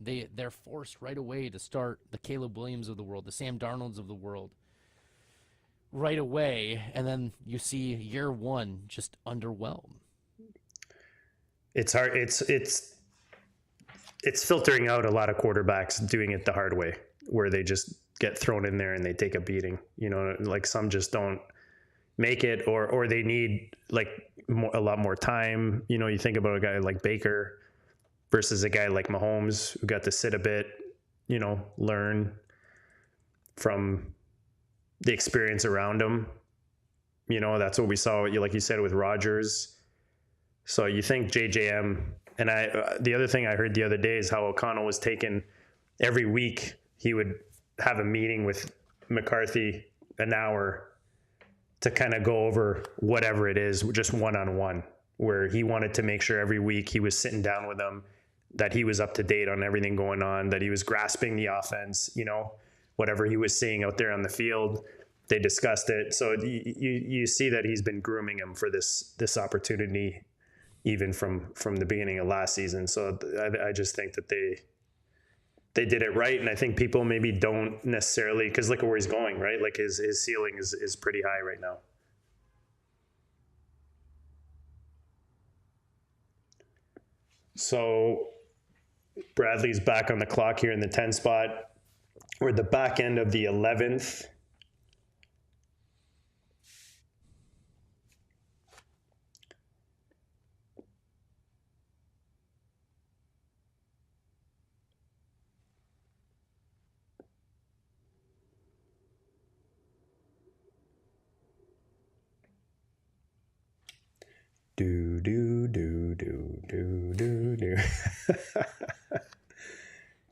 [SPEAKER 2] they're forced right away to start the Caleb Williams of the world, the Sam Darnolds of the world right away, and then you see year one just underwhelm.
[SPEAKER 1] It's hard. It's filtering out a lot of quarterbacks doing it the hard way, where they just get thrown in there and they take a beating. Like some just don't make it, or they need a lot more time. You think about a guy like Baker versus a guy like Mahomes who got to sit a bit, learn from the experience around him. That's what we saw, like you said, with Rodgers. So you think JJM, and the other thing I heard the other day is how O'Connell was taken every week. He would have a meeting with McCarthy an hour to kind of go over whatever it is, just one-on-one, where he wanted to make sure every week he was sitting down with them, that he was up to date on everything going on, that he was grasping the offense, whatever he was seeing out there on the field, they discussed it. So you see that he's been grooming him for this opportunity, even from the beginning of last season. So I just think that they did it right. And I think people maybe don't necessarily, because look at where he's going, right? Like his ceiling is pretty high right now. So Bradley's back on the clock here in the 10 spot. We're at the back end of the 11th. Do.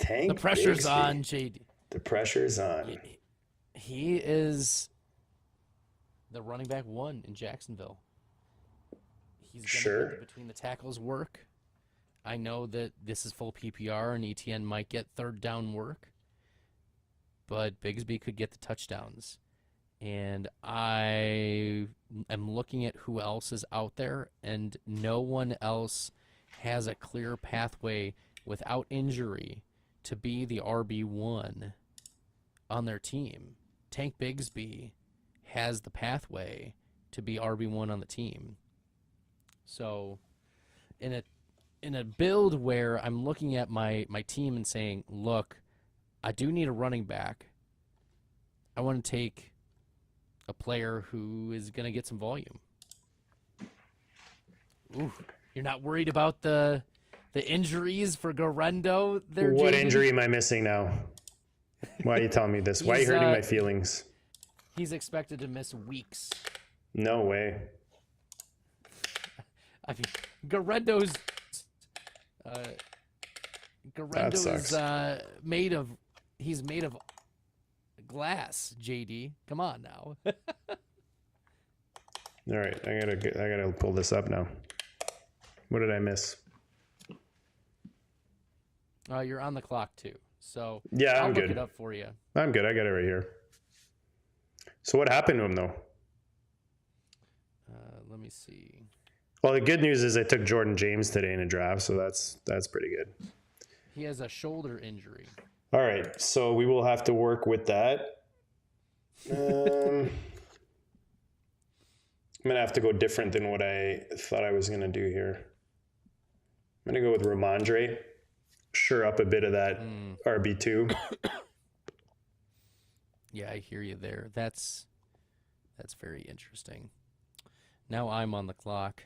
[SPEAKER 2] The pressure's on, JD.
[SPEAKER 1] The pressure's on.
[SPEAKER 2] He is the running back one in Jacksonville. He's going to get between the tackles work. I know that this is full PPR and ETN might get third down work, but Bigsby could get the touchdowns. And I am looking at who else is out there, and no one else has a clear pathway without injury to be the RB1 on their team. Tank Bigsby has the pathway to be RB1 on the team. So in a build where I'm looking at my team and saying, look, I do need a running back. I want to take a player who is going to get some volume. Ooh, you're not worried about the injuries for Garendo there,
[SPEAKER 1] What
[SPEAKER 2] JD?
[SPEAKER 1] injury am I missing now? Why are you telling me this? Why are you hurting my feelings?
[SPEAKER 2] He's expected to miss weeks.
[SPEAKER 1] No way.
[SPEAKER 2] I mean, Garendo's he's made of glass, JD. Come on now.
[SPEAKER 1] All right, I gotta pull this up now. What did I miss?
[SPEAKER 2] You're on the clock too, so
[SPEAKER 1] yeah,
[SPEAKER 2] I'll
[SPEAKER 1] I'm
[SPEAKER 2] look
[SPEAKER 1] good.
[SPEAKER 2] it up for you.
[SPEAKER 1] I'm good. I got it right here. So what happened to him though?
[SPEAKER 2] Let me see.
[SPEAKER 1] Well, the good news is I took Jordan James today in a draft, so that's pretty good.
[SPEAKER 2] He has a shoulder injury.
[SPEAKER 1] All right, so we will have to work with that. I'm gonna have to go different than what I thought I was gonna do here. I'm gonna go with Ramondre. Sure up a bit of that RB2.
[SPEAKER 2] Yeah, I hear you there. That's very interesting. Now I'm on the clock.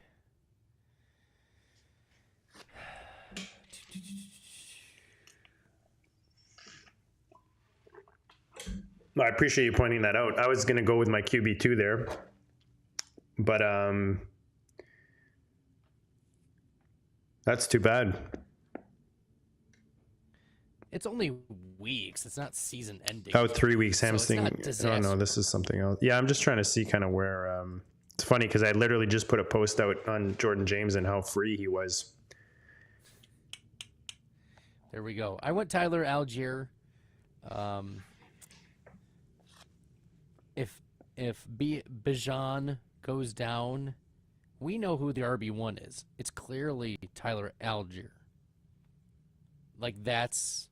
[SPEAKER 1] I appreciate you pointing that out. I was gonna go with my QB2 there, but that's too bad.
[SPEAKER 2] It's only weeks. It's not season ending.
[SPEAKER 1] Oh, 3 weeks
[SPEAKER 2] So it's
[SPEAKER 1] hamstring.
[SPEAKER 2] not
[SPEAKER 1] Oh no,
[SPEAKER 2] disaster.
[SPEAKER 1] this is something else. Yeah, I'm just trying to see kind of where. It's funny because I literally just put a post out on Jordan James and how free he was.
[SPEAKER 2] There we go. I went Tyler Algier. If Bijan goes down, we know who the RB1 is. It's clearly Tyler Algier. Like that's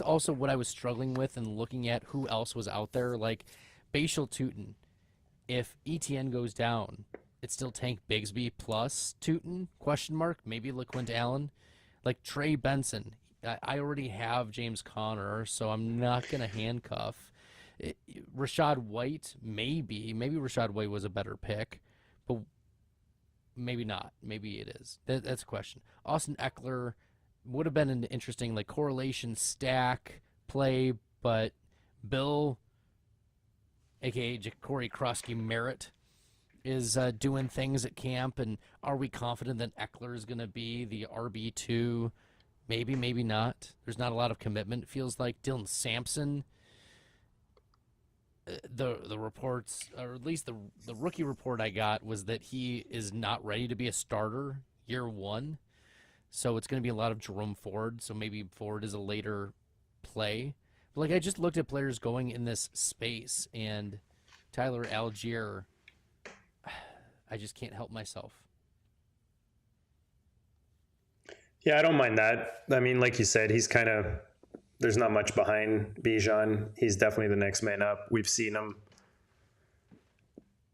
[SPEAKER 2] also what I was struggling with and looking at who else was out there. Like Bashal Tootin. If ETN goes down, it's still Tank Bigsby plus Tootin? Question mark. Maybe LaQuint Allen. Like Trey Benson. I already have James Conner, so I'm not gonna handcuff. Rashad White, maybe Rashad White was a better pick, but maybe not. Maybe it is. That's a question. Austin Eckler would have been an interesting like correlation stack play, but Bill, aka Corey Krosky Merritt, is doing things at camp, and are we confident that Eckler is going to be the RB2? Maybe, maybe not. There's not a lot of commitment. It feels like Dylan Sampson. The reports, or at least the rookie report I got, was that he is not ready to be a starter year one. So it's going to be a lot of Jerome Ford. So maybe Ford is a later play. But like I just looked at players going in this space, and Tyler Algier, I just can't help myself.
[SPEAKER 1] Yeah, I don't mind that. I mean, like you said, he's kind of, there's not much behind Bijan. He's definitely the next man up. We've seen him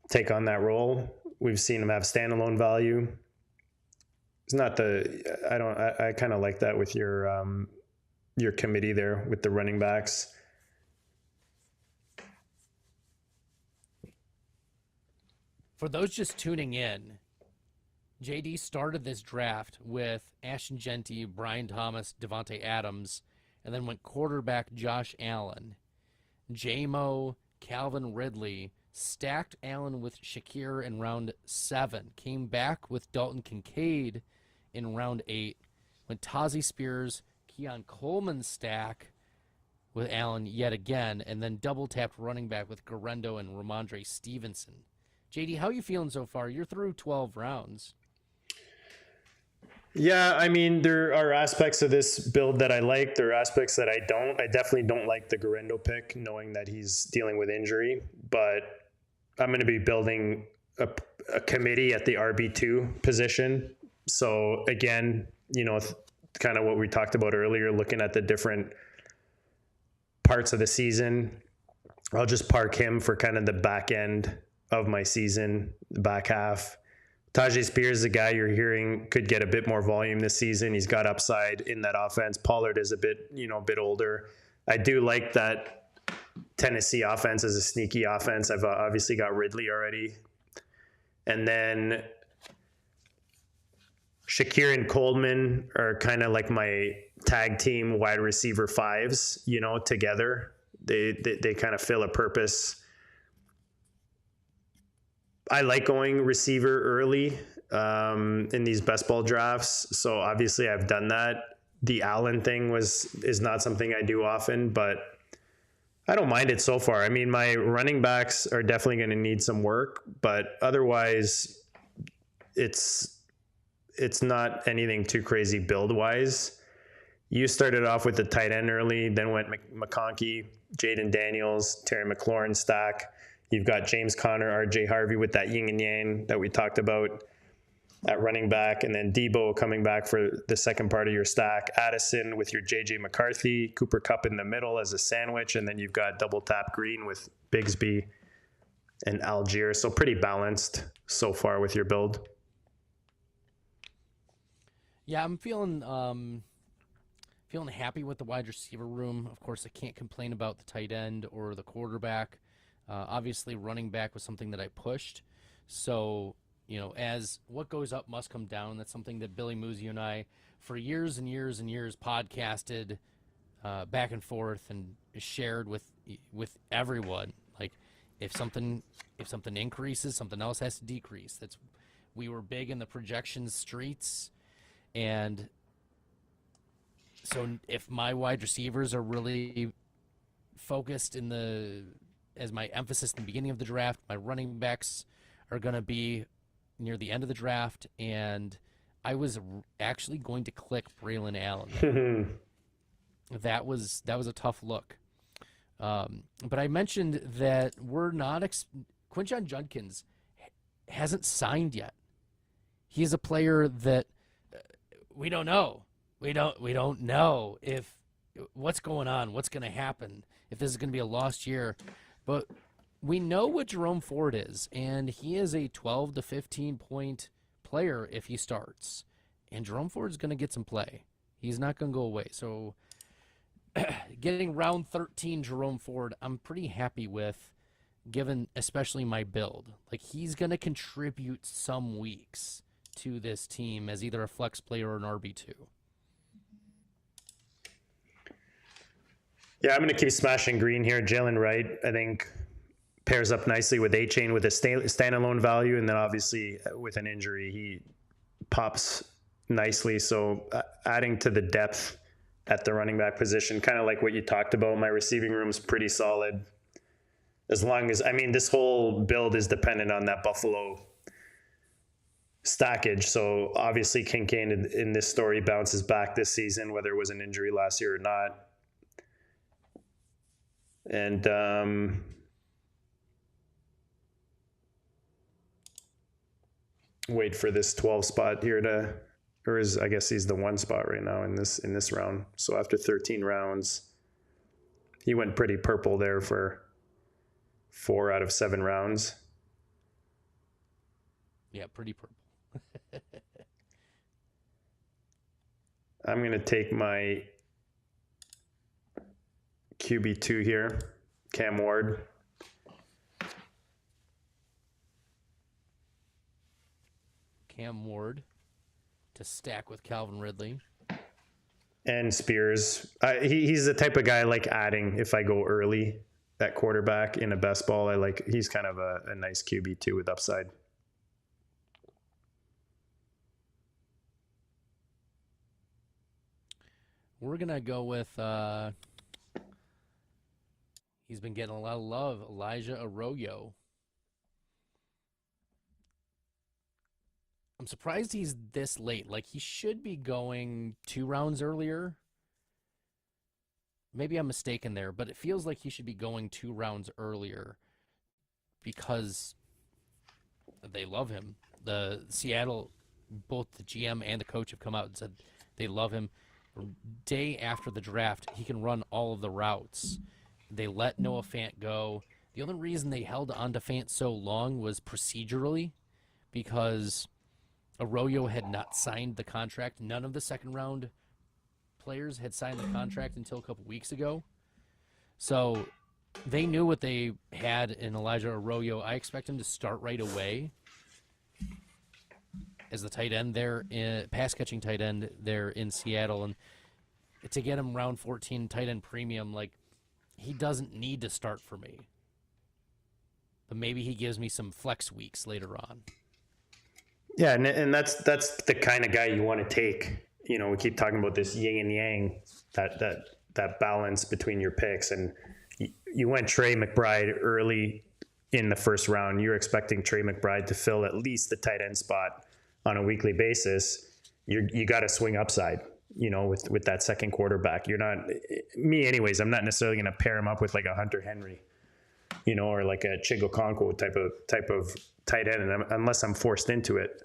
[SPEAKER 1] take on that role. We've seen him have standalone value. It's not I kind of like that with your committee there with the running backs.
[SPEAKER 2] For those just tuning in, JD started this draft with Ashton Genty, Brian Thomas, Devontae Adams, and then went quarterback Josh Allen. J-Mo, Calvin Ridley, stacked Allen with Shakir in round 7, came back with Dalton Kincaid in round 8, went Tazi Spears, Keon Coleman stack with Allen yet again, and then double-tapped running back with Garendo and Ramondre Stevenson. JD, how are you feeling so far? You're through 12 rounds.
[SPEAKER 1] Yeah, I mean, there are aspects of this build that I like. There are aspects that I don't. I definitely don't like the Garendo pick, knowing that he's dealing with injury. But I'm going to be building a committee at the RB2 position. So again, kind of what we talked about earlier, looking at the different parts of the season. I'll just park him for kind of the back end of my season, the back half. Tajay Spears is a guy you're hearing could get a bit more volume this season. He's got upside in that offense. Pollard is a bit older. I do like that Tennessee offense as a sneaky offense. I've obviously got Ridley already. And then Shakir and Coleman are kind of like my tag team wide receiver fives, together. They kind of fill a purpose. I like going receiver early in these best ball drafts. So obviously I've done that. The Allen thing is not something I do often, but I don't mind it so far. I mean, my running backs are definitely going to need some work, but otherwise it's not anything too crazy build wise. You started off with the tight end early, then went McConkey, Jaden Daniels, Terry McLaurin stack. You've got James Conner, RJ Harvey with that yin and yang that we talked about at running back, and then Debo coming back for the second part of your stack. Addison with your JJ McCarthy, Cooper Kupp in the middle as a sandwich, and then you've got double tap Green with Bigsby and Algier. So pretty balanced so far with your build.
[SPEAKER 2] Yeah, I'm feeling happy with the wide receiver room. Of course, I can't complain about the tight end or the quarterback. Obviously, running back was something that I pushed. So, as what goes up must come down. That's something that Billy Muzio and I, for years and years and years, podcasted back and forth and shared with everyone. Like, if something increases, something else has to decrease. We were big in the projections streets, and so if my wide receivers are really focused as my emphasis in the beginning of the draft, my running backs are going to be near the end of the draft, and I was actually going to click Braylon Allen. That was a tough look. But I mentioned that we're not Quinshon Judkins hasn't signed yet. He's a player that we don't know. We don't know if what's going on, what's going to happen, if this is going to be a lost year. But we know what Jerome Ford is, and he is a 12 to 15 point player if he starts. And Jerome Ford is going to get some play. He's not going to go away. So getting round 13 Jerome Ford, I'm pretty happy with, given especially my build. Like, he's going to contribute some weeks to this team as either a flex player or an RB2.
[SPEAKER 1] Yeah, I'm going to keep smashing Green here. Jalen Wright, I think, pairs up nicely with A-Chain with a standalone value, and then obviously with an injury, he pops nicely. So adding to the depth at the running back position, kind of like what you talked about, my receiving room's pretty solid. As long as, this whole build is dependent on that Buffalo stackage. So obviously Kincaid in this story bounces back this season, whether it was an injury last year or not. And wait for this 12 spot here I guess he's the 1 spot right now in this round. So after 13 rounds, he went pretty purple there for 4 out of 7 rounds.
[SPEAKER 2] Yeah, pretty purple.
[SPEAKER 1] I'm going to take my QB2 here, Cam Ward.
[SPEAKER 2] Cam Ward to stack with Calvin Ridley.
[SPEAKER 1] And Spears. He's the type of guy I like adding if I go early at quarterback in a best ball. He's kind of a nice QB2 with upside.
[SPEAKER 2] We're going to go with, he's been getting a lot of love, Elijah Arroyo. I'm surprised he's this late. Like, he should be going 2 rounds earlier. Maybe I'm mistaken there, but it feels like he should be going 2 rounds earlier because they love him. The Seattle, both the GM and the coach have come out and said they love him. Day after the draft, he can run all of the routes. They let Noah Fant go. The only reason they held on to Fant so long was procedurally, because Arroyo had not signed the contract. None of the second round players had signed the contract until a couple weeks ago. So they knew what they had in Elijah Arroyo. I expect him to start right away as the tight end there, pass catching tight end there in Seattle. And to get him round 14 tight end premium, like, he doesn't need to start for me. But maybe he gives me some flex weeks later on.
[SPEAKER 1] Yeah, and that's the kind of guy you want to take. You know, we keep talking about this yin and yang, that balance between your picks. And you went Trey McBride early in the first round. You're expecting Trey McBride to fill at least the tight end spot on a weekly basis. You got to swing upside, you know, with that second quarterback. You're not, me anyways, I'm not necessarily going to pair him up with like a Hunter Henry, you know, or like a Chigokonko type of tight end, unless I'm forced into it.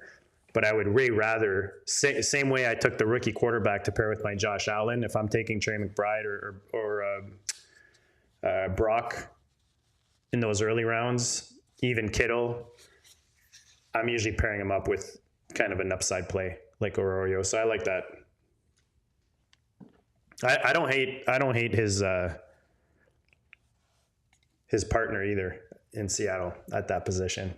[SPEAKER 1] But I would way rather, same way I took the rookie quarterback to pair with my Josh Allen. If I'm taking Trey McBride or Brock in those early rounds, even Kittle, I'm usually pairing him up with kind of an upside play like Arroyo. So I like that. I don't hate his partner either in Seattle at that position.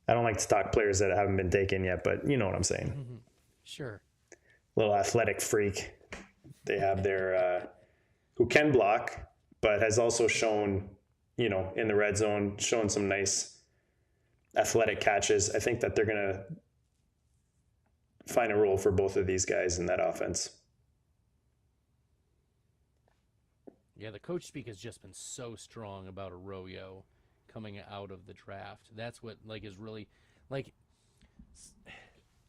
[SPEAKER 1] I don't like to talk players that haven't been taken yet, but you know what I'm saying.
[SPEAKER 2] Mm-hmm. Sure.
[SPEAKER 1] Little athletic freak they have there who can block, but has also shown, you know, in the red zone, shown some nice athletic catches. I think that they're going to find a role for both of these guys in that offense.
[SPEAKER 2] Yeah, the coach speak has just been so strong about Arroyo coming out of the draft. That's what, like, is really, like,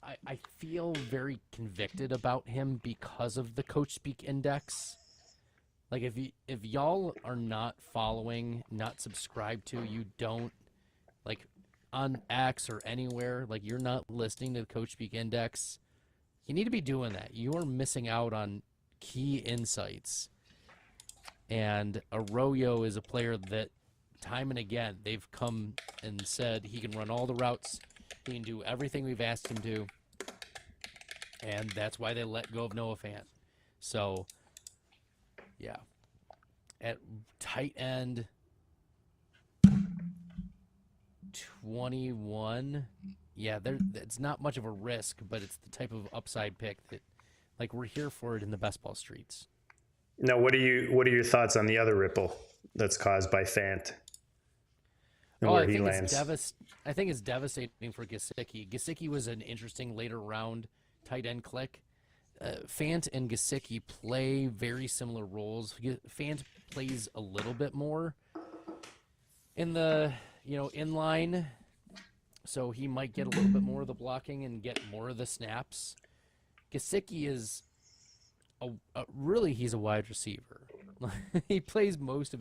[SPEAKER 2] I feel very convicted about him because of the coach speak index. Like, if y'all are not following, not subscribed to, you don't, like, on X or anywhere, like, you're not listening to the coach speak index, you need to be doing that. You are missing out on key insights. And Arroyo is a player that, time and again, they've come and said he can run all the routes. He can do everything we've asked him to. And that's why they let go of Noah Fant. So, yeah. At tight end 21, yeah, it's not much of a risk, but it's the type of upside pick that, like, we're here for it in the best ball streets.
[SPEAKER 1] Now, what are your thoughts on the other ripple that's caused by Fant?
[SPEAKER 2] I think it's devastating for Gesicki. Gesicki was an interesting later round tight end click. Fant and Gesicki play very similar roles. Fant plays a little bit more in the, in line, so he might get a little bit more of the blocking and get more of the snaps. Gesicki is he's a wide receiver. He runs most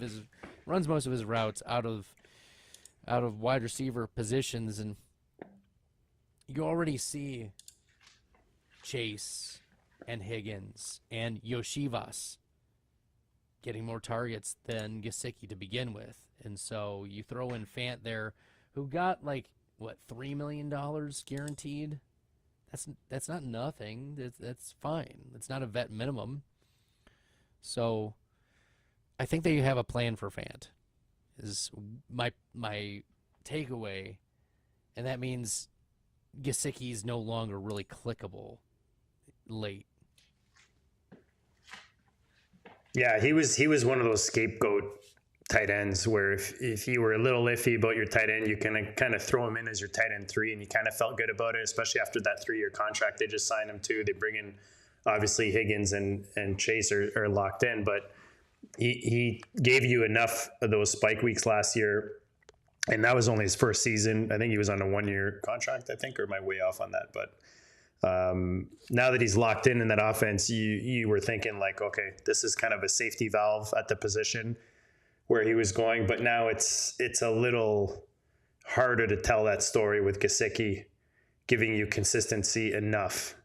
[SPEAKER 2] of his routes out of wide receiver positions, and you already see Chase and Higgins and Yoshivas getting more targets than Gesicki to begin with. And so you throw in Fant there, who got $3 million guaranteed. That's not nothing. That's fine. It's not a vet minimum. So I think that you have a plan for Fant, is my takeaway, and that means Gesicki's no longer really clickable late.
[SPEAKER 1] Yeah, he was one of those scapegoat tight ends where if you were a little iffy about your tight end, you can kind of throw him in as your tight end 3, and you kind of felt good about it, especially after that 3-year contract they just signed him to. They bring in, obviously, Higgins and Chase are locked in, but he gave you enough of those spike weeks last year, and that was only his first season. I think he was on a 1-year contract, or am I way off on that? But now that he's locked in that offense, you were thinking like, okay, this is kind of a safety valve at the position where he was going. But now it's a little harder to tell that story with Gesicki giving you consistency enough.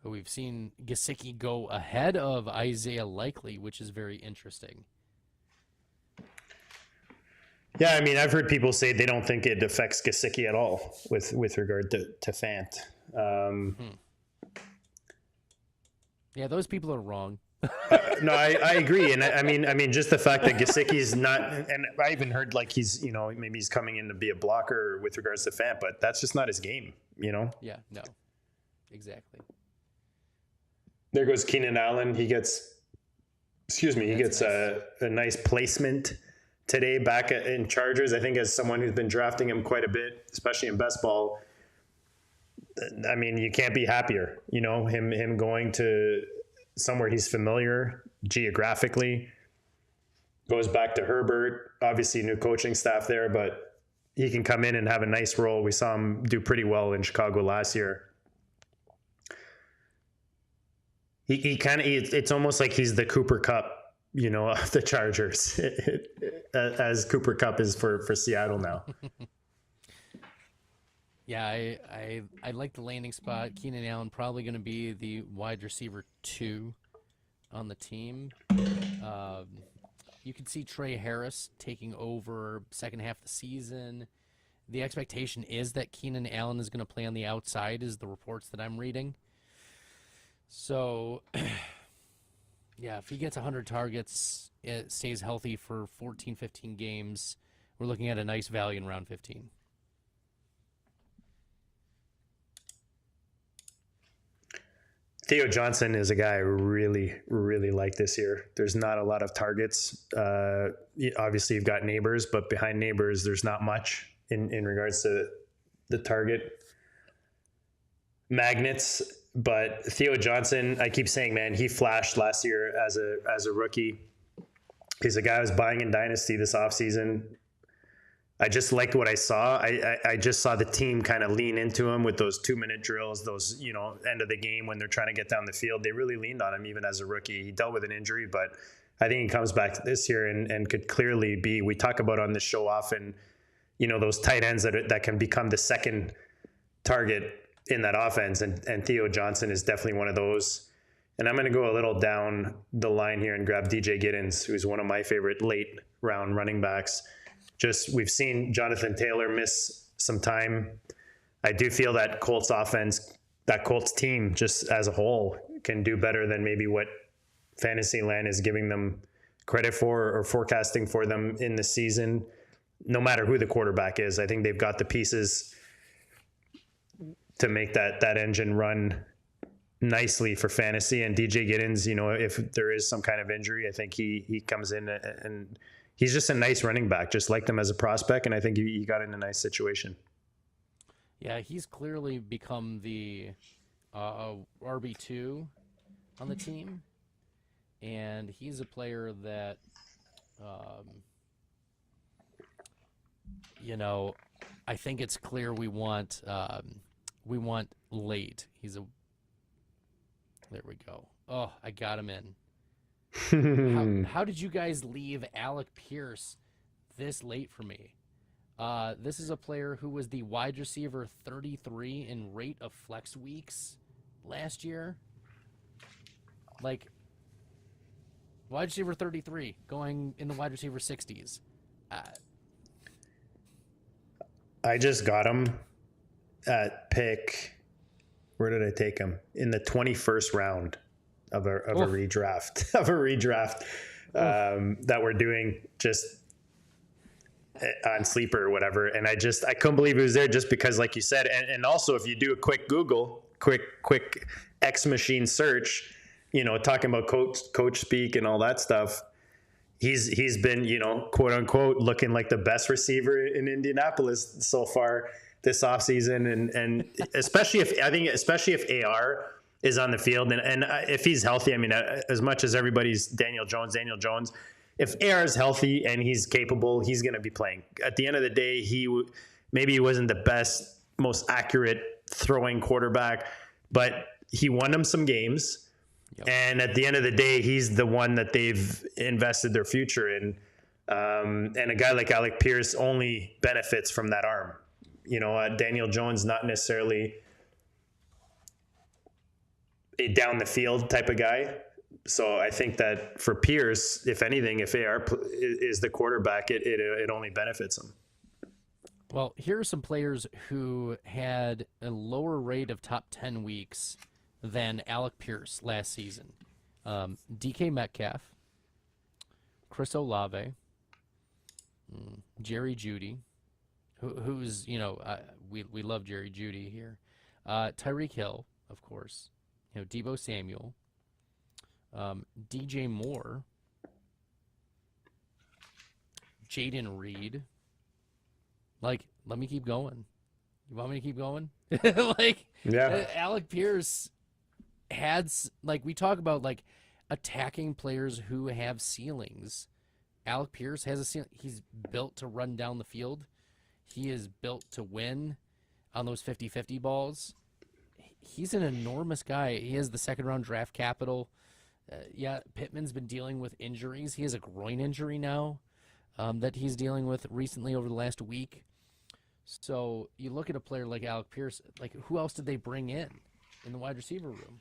[SPEAKER 2] We've seen Gesicki go ahead of Isaiah Likely, which is very interesting.
[SPEAKER 1] Yeah, I mean, I've heard people say they don't think it affects Gesicki at all with regard to Fant.
[SPEAKER 2] Yeah, those people are wrong.
[SPEAKER 1] No, I agree, and I mean, just the fact that Gesicki's not, and I even heard like he's, maybe he's coming in to be a blocker with regards to Fant, but that's just not his game,
[SPEAKER 2] Yeah, no, exactly.
[SPEAKER 1] There goes Keenan Allen. He gets, nice. A nice placement today back in Chargers. I think as someone who's been drafting him quite a bit, especially in best ball, I mean, you can't be happier. Him going to somewhere he's familiar geographically. Goes back to Herbert. Obviously, new coaching staff there, but he can come in and have a nice role. We saw him do pretty well in Chicago last year. He kind of, it's almost like he's the Cooper Kupp, of the Chargers, as Cooper Kupp is for Seattle now.
[SPEAKER 2] Yeah, I like the landing spot. Keenan Allen probably going to be the wide receiver 2 on the team. You could see Trey Harris taking over second half of the season. The expectation is that Keenan Allen is going to play on the outside, is the reports that I'm reading. So, yeah, if he gets 100 targets, it stays healthy for 14, 15 games, we're looking at a nice value in round 15.
[SPEAKER 1] Theo Johnson is a guy I really, really like this year. There's not a lot of targets. Obviously, you've got Neighbors, but behind Neighbors, there's not much in regards to the target magnets. But Theo Johnson, I keep saying, man, he flashed last year as a rookie. He's a guy I was buying in Dynasty this offseason. I just liked what I saw. I just saw the team kind of lean into him with those 2-minute drills, those, end of the game when they're trying to get down the field. They really leaned on him even as a rookie. He dealt with an injury, but I think he comes back this year and could clearly be, we talk about on this show often, those tight ends that can become the second target in that offense. And Theo Johnson is definitely one of those. And I'm going to go a little down the line here and grab DJ Giddens, who's one of my favorite late round running backs. We've seen Jonathan Taylor miss some time. I do feel that Colts offense, that Colts team just as a whole can do better than maybe what Fantasyland is giving them credit for or forecasting for them in the season, no matter who the quarterback is. I think they've got the pieces to make that engine run nicely for fantasy. And DJ Giddens, if there is some kind of injury, I think he comes in and he's just a nice running back, just like them as a prospect, and I think he got in a nice situation.
[SPEAKER 2] Yeah, he's clearly become the RB2 on the team, and he's a player that, I think it's clear we want late. There we go. Oh, I got him in. How did you guys leave Alec Pierce this late for me? This is a player who was the wide receiver 33 in rate of flex weeks last year. Like, wide receiver 33 going in the wide receiver 60s.
[SPEAKER 1] I just got him at pick. Where did I take him? In the 21st round of a redraft that we're doing just on Sleeper or whatever. And I couldn't believe it was there just because, like you said, and also if you do a quick Google, quick X machine search, talking about coach speak and all that stuff, he's been, quote unquote, looking like the best receiver in Indianapolis so far this offseason. And especially if AR is on the field and if he's healthy, I mean, as much as everybody's Daniel Jones, if AR is healthy and he's capable, he's going to be playing. At the end of the day, maybe he wasn't the best, most accurate throwing quarterback, but he won them some games. Yep. And at the end of the day, he's the one that they've invested their future in. And a guy like Alec Pierce only benefits from that arm. Daniel Jones, not necessarily a down the field type of guy. So I think that for Pierce, if anything, if AR is the quarterback, it only benefits him.
[SPEAKER 2] Well, here are some players who had a lower rate of top 10 weeks than Alec Pierce last season. DK Metcalf, Chris Olave, Jerry Jeudy, who's, we love Jerry Jeudy here. Tyreek Hill, of course. Deebo Samuel, DJ Moore, Jaden Reed. Like, let me keep going. You want me to keep going? Alec Pierce had, we talk about, attacking players who have ceilings. Alec Pierce has a ceiling. He's built to run down the field. He is built to win on those 50-50 balls. He's an enormous guy. He has the second-round draft capital. Pittman's been dealing with injuries. He has a groin injury now that he's dealing with recently over the last week. So you look at a player like Alec Pierce, who else did they bring in the wide receiver room?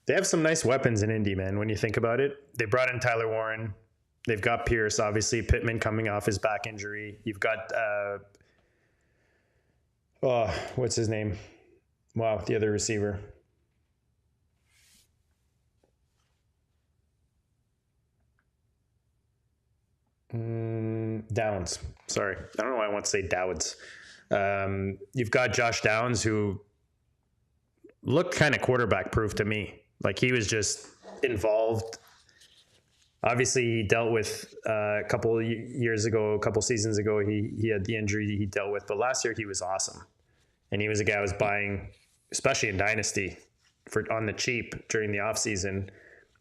[SPEAKER 1] They have some nice weapons in Indy, man, when you think about it. They brought in Tyler Warren. They've got Pierce, obviously. Pittman coming off his back injury. You've got, what's his name? Wow, the other receiver. Downs. Sorry. I don't know why I want to say Dowds. You've got Josh Downs, who looked kind of quarterback proof to me. He was just involved. Obviously, he dealt with a couple seasons ago, he had the injury he dealt with. But last year, he was awesome. And he was a guy I was buying, especially in Dynasty, on the cheap during the offseason.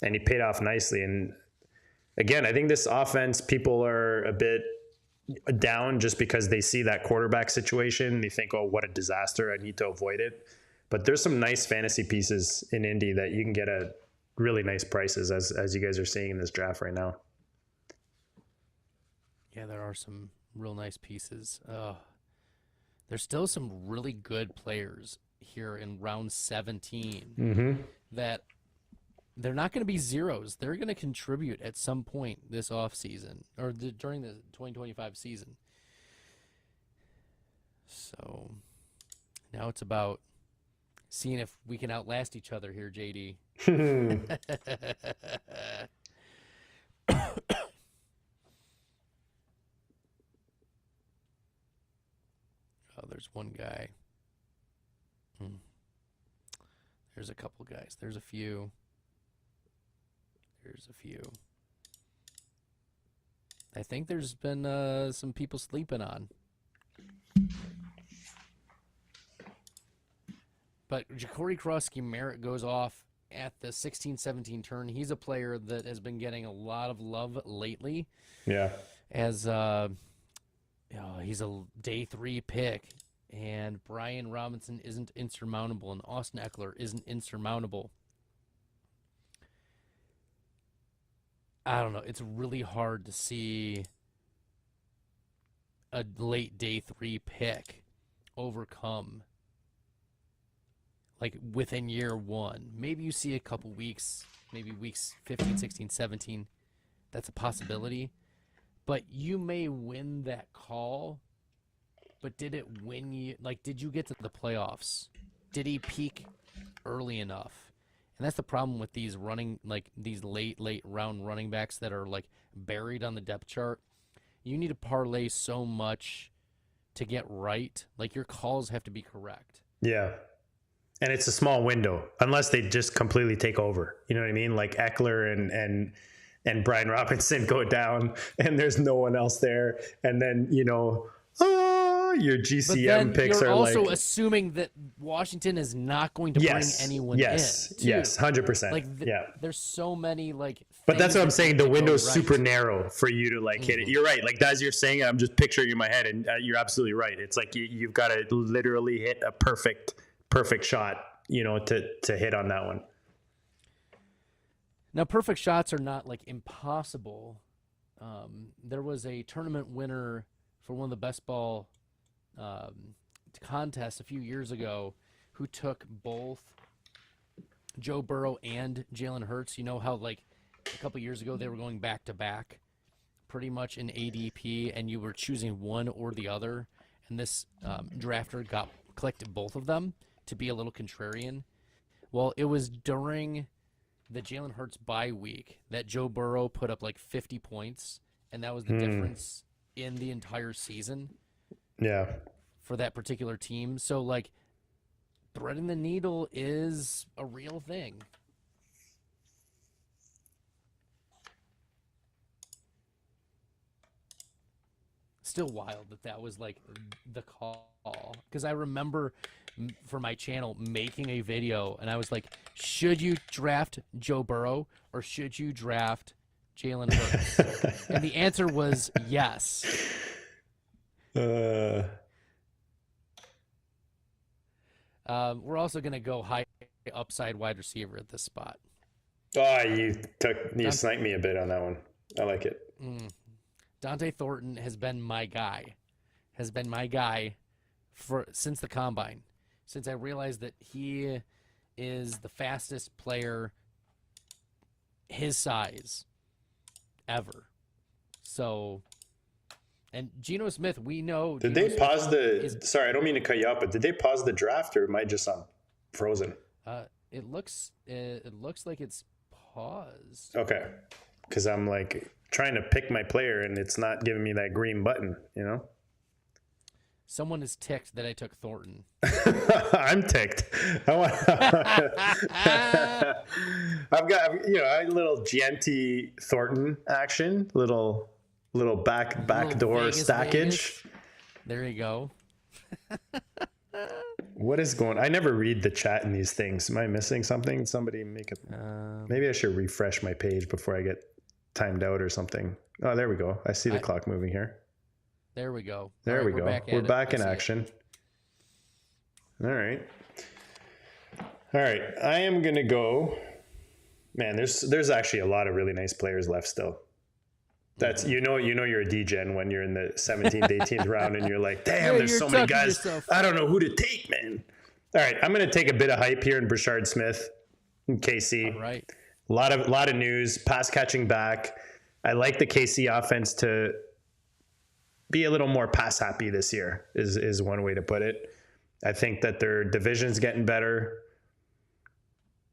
[SPEAKER 1] And he paid off nicely. And again, I think this offense, people are a bit down just because they see that quarterback situation. They think, oh, what a disaster. I need to avoid it. But there's some nice fantasy pieces in Indy that you can get at really nice prices, as you guys are seeing in this draft right now.
[SPEAKER 2] Yeah, there are some real nice pieces. There's still some really good players here in round 17 that they're not going to be zeros. They're going to contribute at some point this offseason or during the 2025 season. So now it's about seeing if we can outlast each other here, JD. Oh, there's one guy. There's a couple guys. There's a few. I think there's been some people sleeping on. But Ja'Cory Krosky-Merritt goes off at the 16-17 turn. He's a player that has been getting a lot of love lately.
[SPEAKER 1] Yeah.
[SPEAKER 2] As he's a day 3 pick, and Brian Robinson isn't insurmountable, and Austin Eckler isn't insurmountable. I don't know. It's really hard to see a late day 3 pick overcome within year 1. Maybe you see a couple weeks, maybe weeks 15, 16, 17. That's a possibility. But you may win that call, but did it win you? Did you get to the playoffs? Did he peak early enough? And that's the problem with these these late round running backs that are buried on the depth chart. You need to parlay so much to get right. Your calls have to be correct.
[SPEAKER 1] Yeah. And it's a small window, unless they just completely take over. You know what I mean? Eckler and Brian Robinson go down, and there's no one else there. And then, your GCM picks
[SPEAKER 2] you're
[SPEAKER 1] are
[SPEAKER 2] also assuming that Washington is not going to bring anyone in.
[SPEAKER 1] Yes, 100%.
[SPEAKER 2] There's so many
[SPEAKER 1] But that's what I'm saying. The window's super narrow for you to hit it. You're right. As you're saying it, I'm just picturing in my head, and you're absolutely right. It's you've got to literally hit a perfect shot, to hit on that one.
[SPEAKER 2] Now, perfect shots are not impossible. There was a tournament winner for one of the best ball contests a few years ago who took both Joe Burrow and Jalen Hurts. You know how like a couple years ago they were going back to back pretty much in ADP, and you were choosing one or the other, and this drafter clicked both of them to be a little contrarian. Well, it was during the Jalen Hurts bye week that Joe Burrow put up like 50 points, and that was the difference in the entire season.
[SPEAKER 1] Yeah.
[SPEAKER 2] For that particular team. So, like, threading the needle is a real thing. Still wild that was, like, the call. Because I remember for my channel making a video, and I was like, should you draft Joe Burrow or should you draft Jalen Hurts? And the answer was yes. We're also going to go high upside wide receiver at this spot.
[SPEAKER 1] Oh, you sniped me a bit on that one. I like it.
[SPEAKER 2] Dante Thornton has been my guy. Since the combine. Since I realized that he is the fastest player his size ever. So, and Geno Smith, we know.
[SPEAKER 1] Did they pause sorry, I don't mean to cut you off, but did they pause the draft, or am I just on frozen?
[SPEAKER 2] It looks like it's paused.
[SPEAKER 1] Okay, because I'm like trying to pick my player and it's not giving me that green button, you know.
[SPEAKER 2] Someone is ticked that I took Thornton.
[SPEAKER 1] I'm ticked. I've got a little Gianti Thornton action, little backdoor stackage.
[SPEAKER 2] Vegas. There you go.
[SPEAKER 1] What is going on? I never read the chat in these things. Am I missing something? Somebody make it. Maybe I should refresh my page before I get timed out or something. Oh, there we go. I see the clock moving here.
[SPEAKER 2] There we go.
[SPEAKER 1] There we go. We're back in action. All right. I am going to go. Man, there's actually a lot of really nice players left still. That's you're a degen when you're in the 17th, 18th round and you're like, damn, there's so many guys. Yourself. I don't know who to take, man. All right, I'm going to take a bit of hype here in Brashard Smith and KC.
[SPEAKER 2] All right.
[SPEAKER 1] A lot of news, pass catching back. I like the KC offense to be a little more pass happy this year is one way to put it. I think that their division's getting better.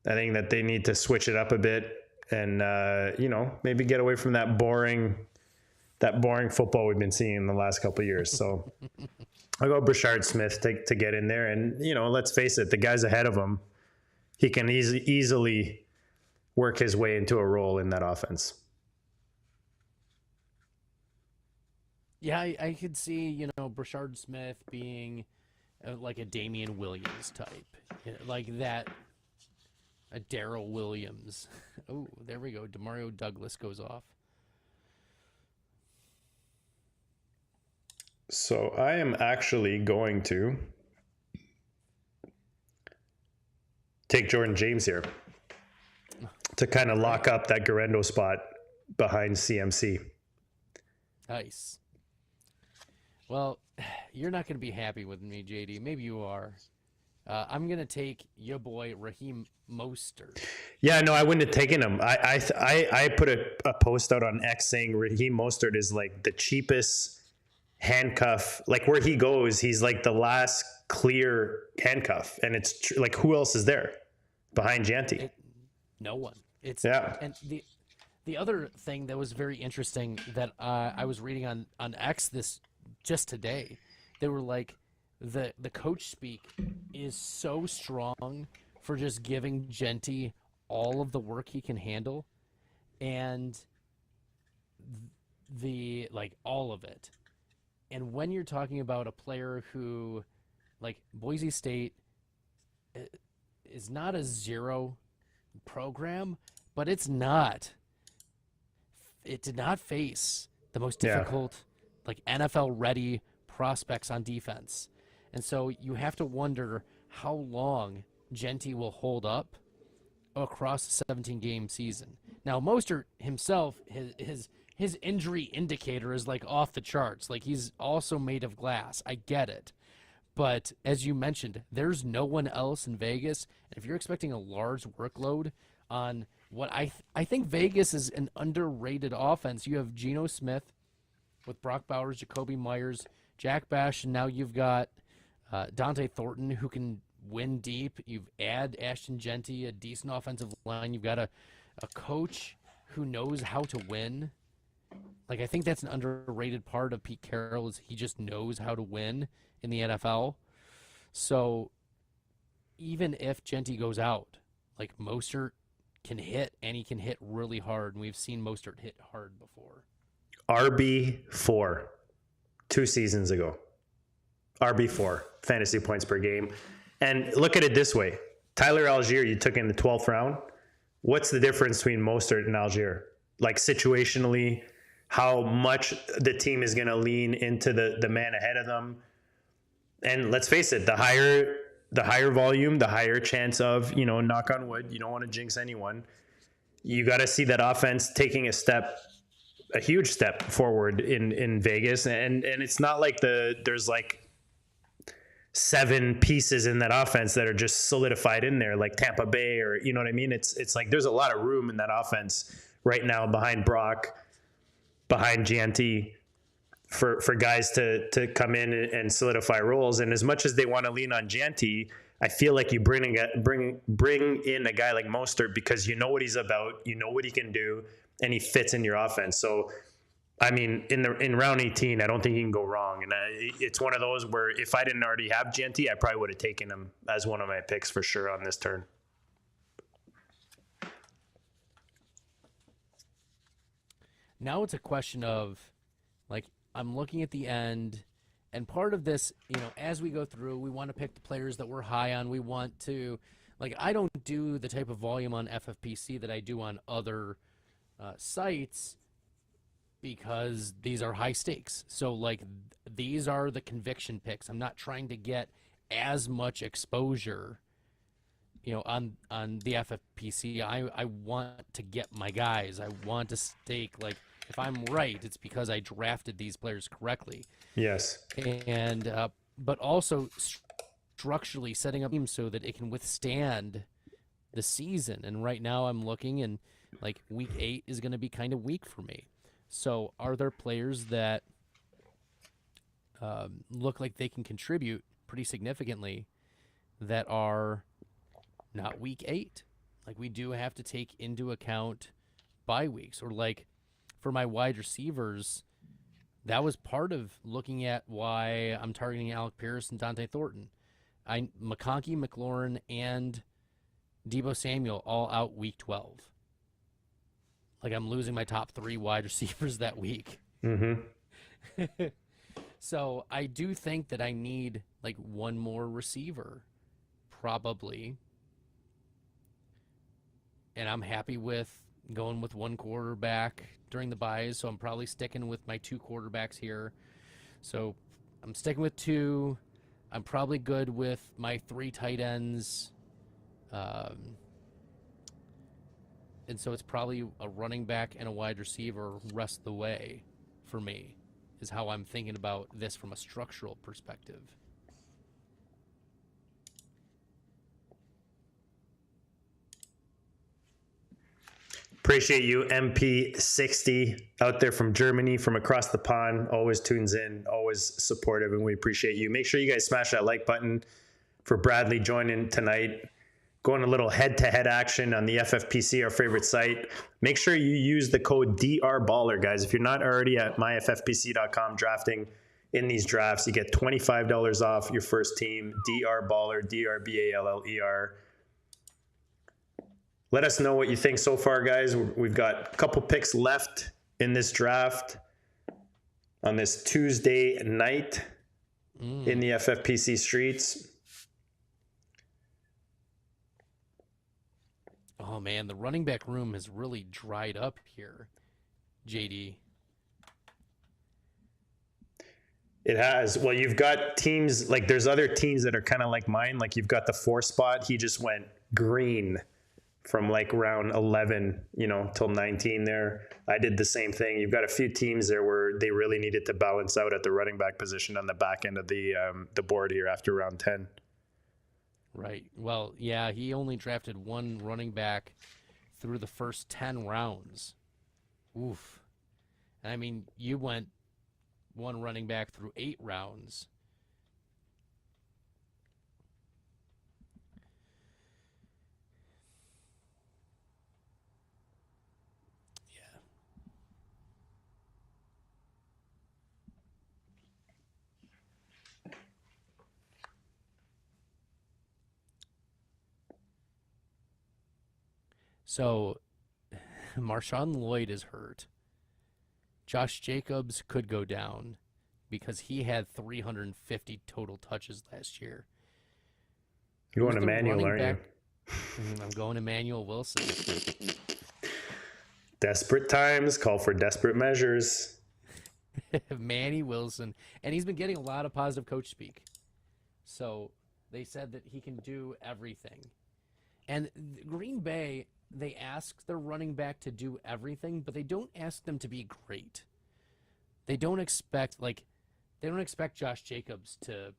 [SPEAKER 1] I think that they need to switch it up a bit and maybe get away from that boring football we've been seeing in the last couple of years. So I'll go Brashard Smith to get in there, and let's face it, the guys ahead of him, he can easily work his way into a role in that offense.
[SPEAKER 2] Yeah, I could see, Brashard Smith being like a Damian Williams type. Like that, a Darrell Williams. Oh, there we go. Demario Douglas goes off.
[SPEAKER 1] So I am actually going to take Jordan James here to kind of lock up that Garendo spot behind CMC.
[SPEAKER 2] Nice. Well, you're not going to be happy with me, JD. Maybe you are. I'm going to take your boy, Raheem Mostert.
[SPEAKER 1] Yeah, no, I wouldn't have taken him. I put a post out on X saying Raheem Mostert is like the cheapest handcuff. Like where he goes, he's like the last clear handcuff. And it's like, who else is there behind Gianti?
[SPEAKER 2] No one.
[SPEAKER 1] And
[SPEAKER 2] the other thing that was very interesting that I was reading on X just today, they were like, the coach speak is so strong for just giving Genty all of the work he can handle, and all of it. And when you're talking about a player who, like Boise State, is not a zero program, but it did not face the most difficult, like NFL ready prospects on defense. And so you have to wonder how long Genty will hold up across a 17-game season. Now, Mostert himself, his injury indicator is like off the charts. Like he's also made of glass. I get it. But as you mentioned, there's no one else in Vegas. And if you're expecting a large workload on what I think Vegas is an underrated offense. You have Geno Smith with Brock Bowers, Jacoby Myers, Jack Bash, and now you've got Dante Thornton who can win deep. You've add Ashton Genty, a decent offensive line. You've got a coach who knows how to win. Like, I think that's an underrated part of Pete Carroll is he just knows how to win in the NFL. So even if Genty goes out, like Mostert can hit, and he can hit really hard, and we've seen Mostert hit hard before.
[SPEAKER 1] RB4 2 seasons ago. RB4 fantasy points per game. And look at it this way. Tyler Algier, you took in the 12th round. What's the difference between Mostert and Algier? Like situationally, how much the team is going to lean into the man ahead of them. And let's face it, the higher volume, the higher chance of, knock on wood, you don't want to jinx anyone. You got to see that offense taking a huge step forward in Vegas. And it's not like there's like 7 pieces in that offense that are just solidified in there, like Tampa Bay, or you know what I mean? It's like there's a lot of room in that offense right now behind Brock, behind GNT, for guys to come in and solidify roles. And as much as they want to lean on GNT, I feel like you bring in a guy like Mostert because you know what he's about, you know what he can do, and he fits in your offense. So, I mean, in round 18, I don't think you can go wrong. And it's one of those where if I didn't already have GNT, I probably would have taken him as one of my picks for sure on this turn.
[SPEAKER 2] Now it's a question of, like, I'm looking at the end, and part of this, as we go through, we want to pick the players that we're high on. We want to, like, I don't do the type of volume on FFPC that I do on other sites because these are high stakes. So, like, these are the conviction picks. I'm not trying to get as much exposure, on the FFPC. I want to get my guys. I want to stake, like, if I'm right, it's because I drafted these players correctly.
[SPEAKER 1] Yes.
[SPEAKER 2] And but also structurally setting up teams so that it can withstand the season. And right now I'm looking, and like week 8 is going to be kind of weak for me. So are there players that look like they can contribute pretty significantly that are not week 8? Like, we do have to take into account bye weeks, or like for my wide receivers, that was part of looking at why I'm targeting Alec Pierce and Dante Thornton. McConkey, McLaurin, and Deebo Samuel all out week 12. Like, I'm losing my top 3 wide receivers that week.
[SPEAKER 1] Mm-hmm.
[SPEAKER 2] So I do think that I need like one more receiver, probably. And I'm happy with going with one quarterback during the buys, so I'm probably sticking with my 2 quarterbacks here. So I'm sticking with 2. I'm probably good with my 3 tight ends. And so it's probably a running back and a wide receiver rest of the way for me, is how I'm thinking about this from a structural perspective.
[SPEAKER 1] Appreciate you, MP60, out there from Germany, from across the pond. Always tunes in, always supportive, and we appreciate you. Make sure you guys smash that like button for Bradley joining tonight. Going a little head-to-head action on the FFPC, our favorite site. Make sure you use the code DRBaller, guys. If you're not already at myffpc.com drafting in these drafts, you get $25 off your first team. DRBaller, DRBALLER. Let us know what you think so far, guys. We've got a couple picks left in this draft on this Tuesday night in the FFPC streets.
[SPEAKER 2] Oh, man, the running back room has really dried up here, JD.
[SPEAKER 1] It has. Well, you've got teams, like there's other teams that are kind of like mine. Like you've got the 4 spot. He just went green from like round 11, till 19 there. I did the same thing. You've got a few teams there where they really needed to balance out at the running back position on the back end of the board here after round 10.
[SPEAKER 2] Right. Well, yeah, he only drafted one running back through the first 10 rounds. Oof. And I mean, you went one running back through 8 rounds. Yeah. So, Marshawn Lloyd is hurt. Josh Jacobs could go down because he had 350 total touches last year.
[SPEAKER 1] You're going Emmanuel, aren't you?
[SPEAKER 2] I'm going Emmanuel Wilson.
[SPEAKER 1] Desperate times call for desperate measures.
[SPEAKER 2] Manny Wilson. And he's been getting a lot of positive coach speak. So they said that he can do everything. And Green Bay, they ask their running back to do everything, but they don't ask them to be great. They don't expect Josh Jacobs to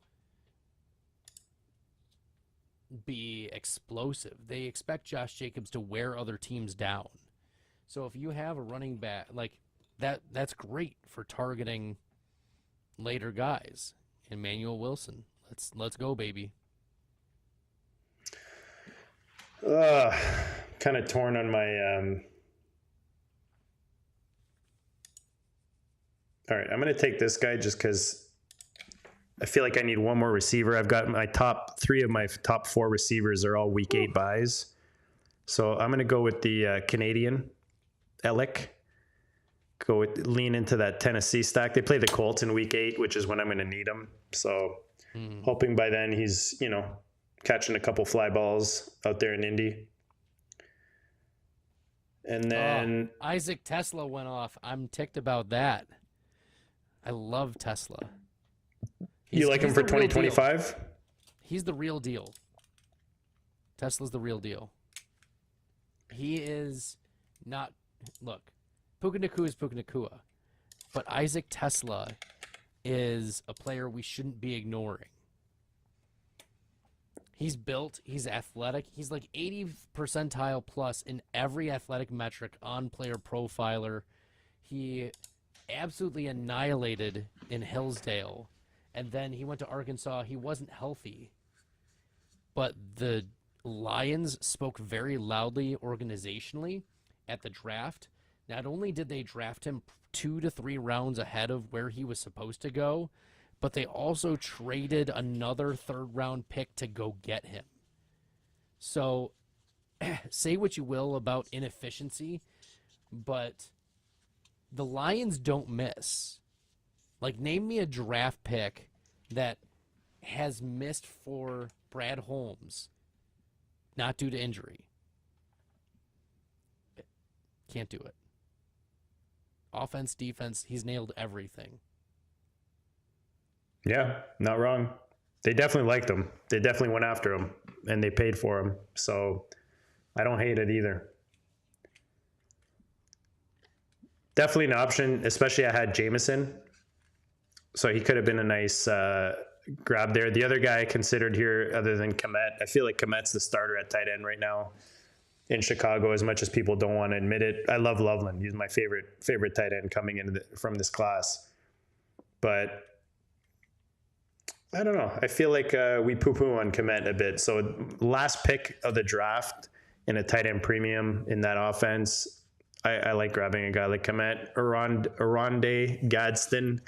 [SPEAKER 2] be explosive. They expect Josh Jacobs to wear other teams down. So if you have a running back like that's great for targeting later guys. Emmanuel Wilson. Let's go, baby.
[SPEAKER 1] Kind of torn on my all right, I'm going to take this guy just because I feel like I need one more receiver. I've got my three of my top 4 receivers are all week 8 buys. So I'm going to go with the Canadian, Elick. Lean into that Tennessee stack. They play the Colts in week 8, which is when I'm going to need him. So hoping by then he's, catching a couple fly balls out there in Indy. And then
[SPEAKER 2] Isaac Tesla went off. I'm ticked about that. I love Tesla.
[SPEAKER 1] You like him for 2025?
[SPEAKER 2] He's the real deal. Tesla's the real deal. He is not... Look, Puka Nacua is Puka Nacua. But Isaac Tesla is a player we shouldn't be ignoring. He's built. He's athletic. He's like 80 percentile plus in every athletic metric on Playerprofiler. He absolutely annihilated in Hillsdale. And then he went to Arkansas. He wasn't healthy. But the Lions spoke very loudly organizationally at the draft. Not only did they draft him 2 to 3 rounds ahead of where he was supposed to go, but they also traded another 3rd-round pick to go get him. So, say what you will about inefficiency, but the Lions don't miss. Like, name me a draft pick that has missed for Brad Holmes, not due to injury. Can't do it. Offense, defense, he's nailed everything.
[SPEAKER 1] Yeah, not wrong. They definitely liked him. They definitely went after him, and they paid for him. So I don't hate it either. Definitely an option, especially I had Jameson. So he could have been a nice grab there. The other guy I considered here, other than Komet, I feel like Komet's the starter at tight end right now in Chicago, as much as people don't want to admit it. I love Loveland. He's my favorite tight end coming into from this class. But I don't know. I feel like we poo-poo on Komet a bit. So last pick of the draft in a tight end premium in that offense, I like grabbing a guy like Komet. Oronde Gadsden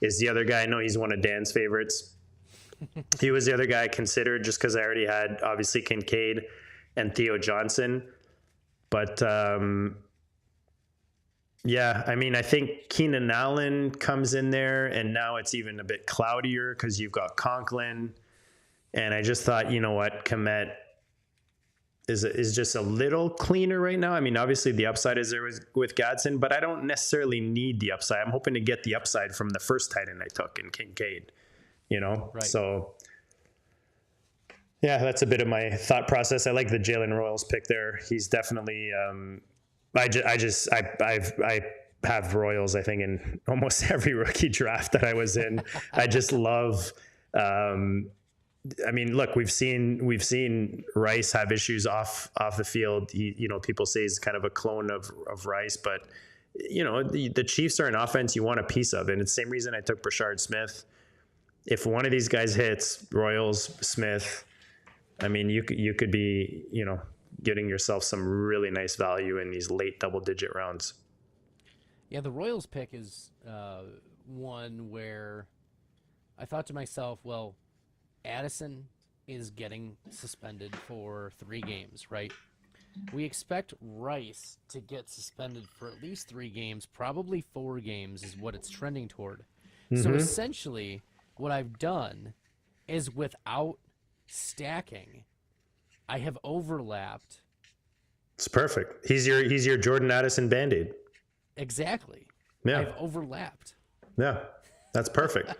[SPEAKER 1] is the other guy. I know he's one of Dan's favorites. He was the other guy I considered just because I already had, obviously, Kincaid and Theo Johnson. But, yeah, I mean, I think Keenan Allen comes in there, and now it's even a bit cloudier because you've got Conklin. And I just thought, you know what, Komet is just a little cleaner right now. I mean, obviously the upside is there with Gadsden, but I don't necessarily need the upside. I'm hoping to get the upside from the first tight end I took in Kincaid, Right. So Yeah, that's a bit of my thought process. I like the Jalen Royals pick there. He's definitely. I have Royals, I think, in almost every rookie draft that I was in. I just love. I mean, look, we've seen Rice have issues off the field. People say he's kind of a clone of Rice, but the Chiefs are an offense you want a piece of, and it's the same reason I took Brashard Smith. If one of these guys hits, Royals, Smith, I mean, you could be, getting yourself some really nice value in these late double-digit rounds.
[SPEAKER 2] Yeah, the Royals pick is one where I thought to myself, well, Addison is getting suspended for 3 games, right? We expect Rice to get suspended for at least 3 games, probably 4 games is what it's trending toward. Mm-hmm. So essentially, what I've done is without stacking, I have overlapped.
[SPEAKER 1] It's perfect. He's your Jordan Addison Band-Aid.
[SPEAKER 2] Exactly.
[SPEAKER 1] Yeah.
[SPEAKER 2] I've overlapped.
[SPEAKER 1] Yeah. That's perfect.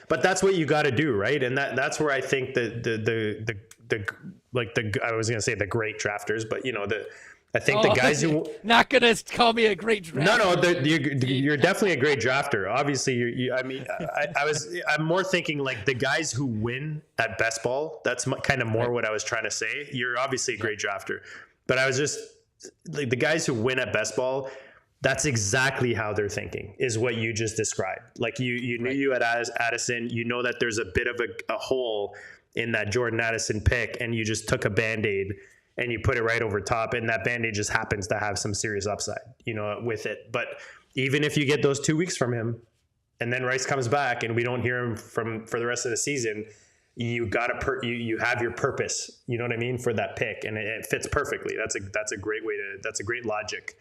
[SPEAKER 1] But that's what you got to do, right? And that's where I think the I was going to say the great drafters, but I think the guys who
[SPEAKER 2] not going to call me a great drafter.
[SPEAKER 1] No, you're definitely a great drafter. Obviously, I'm more thinking like the guys who win at best ball. That's kind of more what I was trying to say. You're obviously a great drafter, but I was just like the guys who win at best ball. That's exactly how they're thinking, is what you just described. Like you knew you had Addison, that there's a bit of a hole in that Jordan Addison pick, and you just took a Band-Aid and you put it right over top, and that Band-Aid just happens to have some serious upside, with it. But even if you get those 2 weeks from him, and then Rice comes back and we don't hear him for the rest of the season, you you have your purpose, you know what I mean, for that pick, and it fits perfectly. That's a great that's a great logic.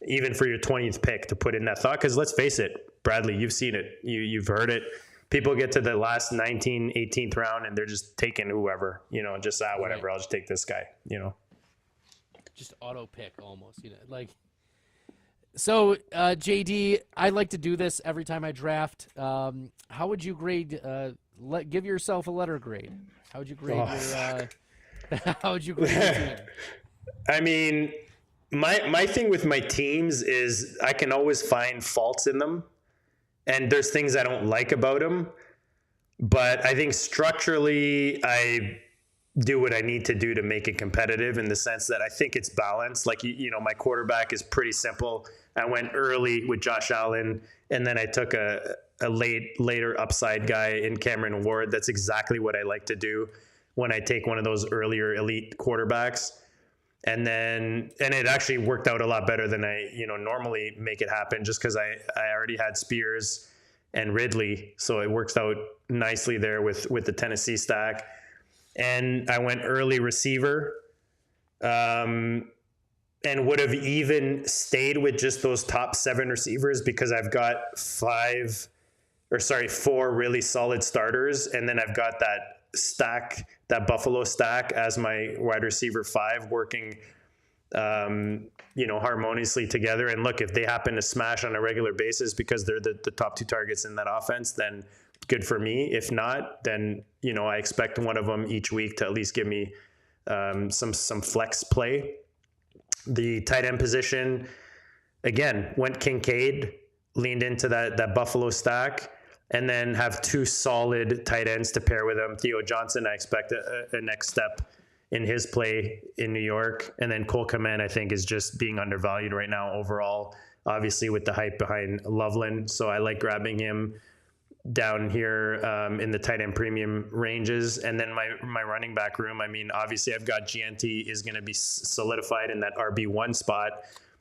[SPEAKER 1] Even for your 20th pick to put in that thought, because let's face it, Bradley, you've seen it, you've heard it. People get to the last 18th round and they're just taking whoever, just whatever. Right. I'll just take this guy,
[SPEAKER 2] Just auto pick almost, So, JD, I like to do this every time I draft. How would you grade? Give yourself a letter grade. How would you grade how would you grade your team?
[SPEAKER 1] I mean, my thing with my teams is I can always find faults in them, and there's things I don't like about them, but I think structurally I do what I need to do to make it competitive, in the sense that I think it's balanced. Like, my quarterback is pretty simple. I went early with Josh Allen, and then I took a later upside guy in Cameron Ward. That's exactly what I like to do when I take one of those earlier elite quarterbacks. And it actually worked out a lot better than I, normally make it happen, just because I already had Spears and Ridley. So it works out nicely there with the Tennessee stack. And I went early receiver, and would have even stayed with just those top 7 receivers, because I've got 4 really solid starters. And then I've got that Buffalo stack as my wide receiver 5 working, harmoniously together. And look, if they happen to smash on a regular basis because they're the top 2 targets in that offense, then good for me. If not, then, I expect one of them each week to at least give me some flex play. The tight end position, again, went Kincaid, leaned into that Buffalo stack, and then have 2 solid tight ends to pair with him. Theo Johnson, I expect a next step in his play in New York. And then Cole Kmet, I think, is just being undervalued right now overall, obviously with the hype behind Loveland. So I like grabbing him down here in the tight end premium ranges. And then my running back room, I mean, obviously I've got GNT is going to be solidified in that RB1 spot.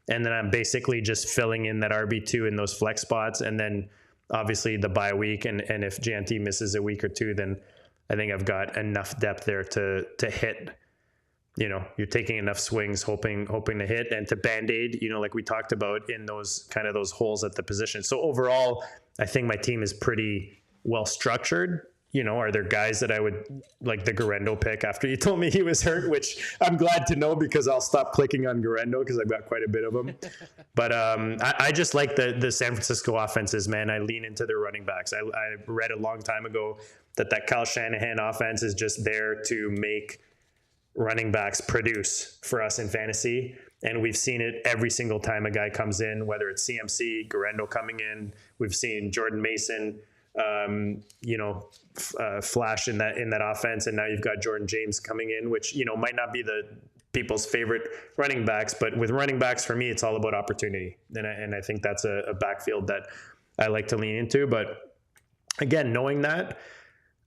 [SPEAKER 1] And then I'm basically just filling in that RB2 in those flex spots. And then obviously the bye week. And if GNT misses a week or 2, then I think I've got enough depth there to hit. You're taking enough swings, hoping to hit, and to Band-Aid, like we talked about, in those holes at the position. So overall, I think my team is pretty well structured. are there guys that I would like the Garendo pick after you told me he was hurt, which I'm glad to know because I'll stop clicking on Garendo because I've got quite a bit of them. But I just like the San Francisco offenses, man. I lean into their running backs. I read a long time ago that Kyle Shanahan offense is just there to make running backs produce for us in fantasy. And we've seen it every single time a guy comes in, whether it's CMC, Garendo coming in. We've seen Jordan Mason, flash in that offense. And now you've got Jordan James coming in, which, might not be the people's favorite running backs, but with running backs, for me, it's all about opportunity. And I think that's a backfield that I like to lean into. But again, knowing that,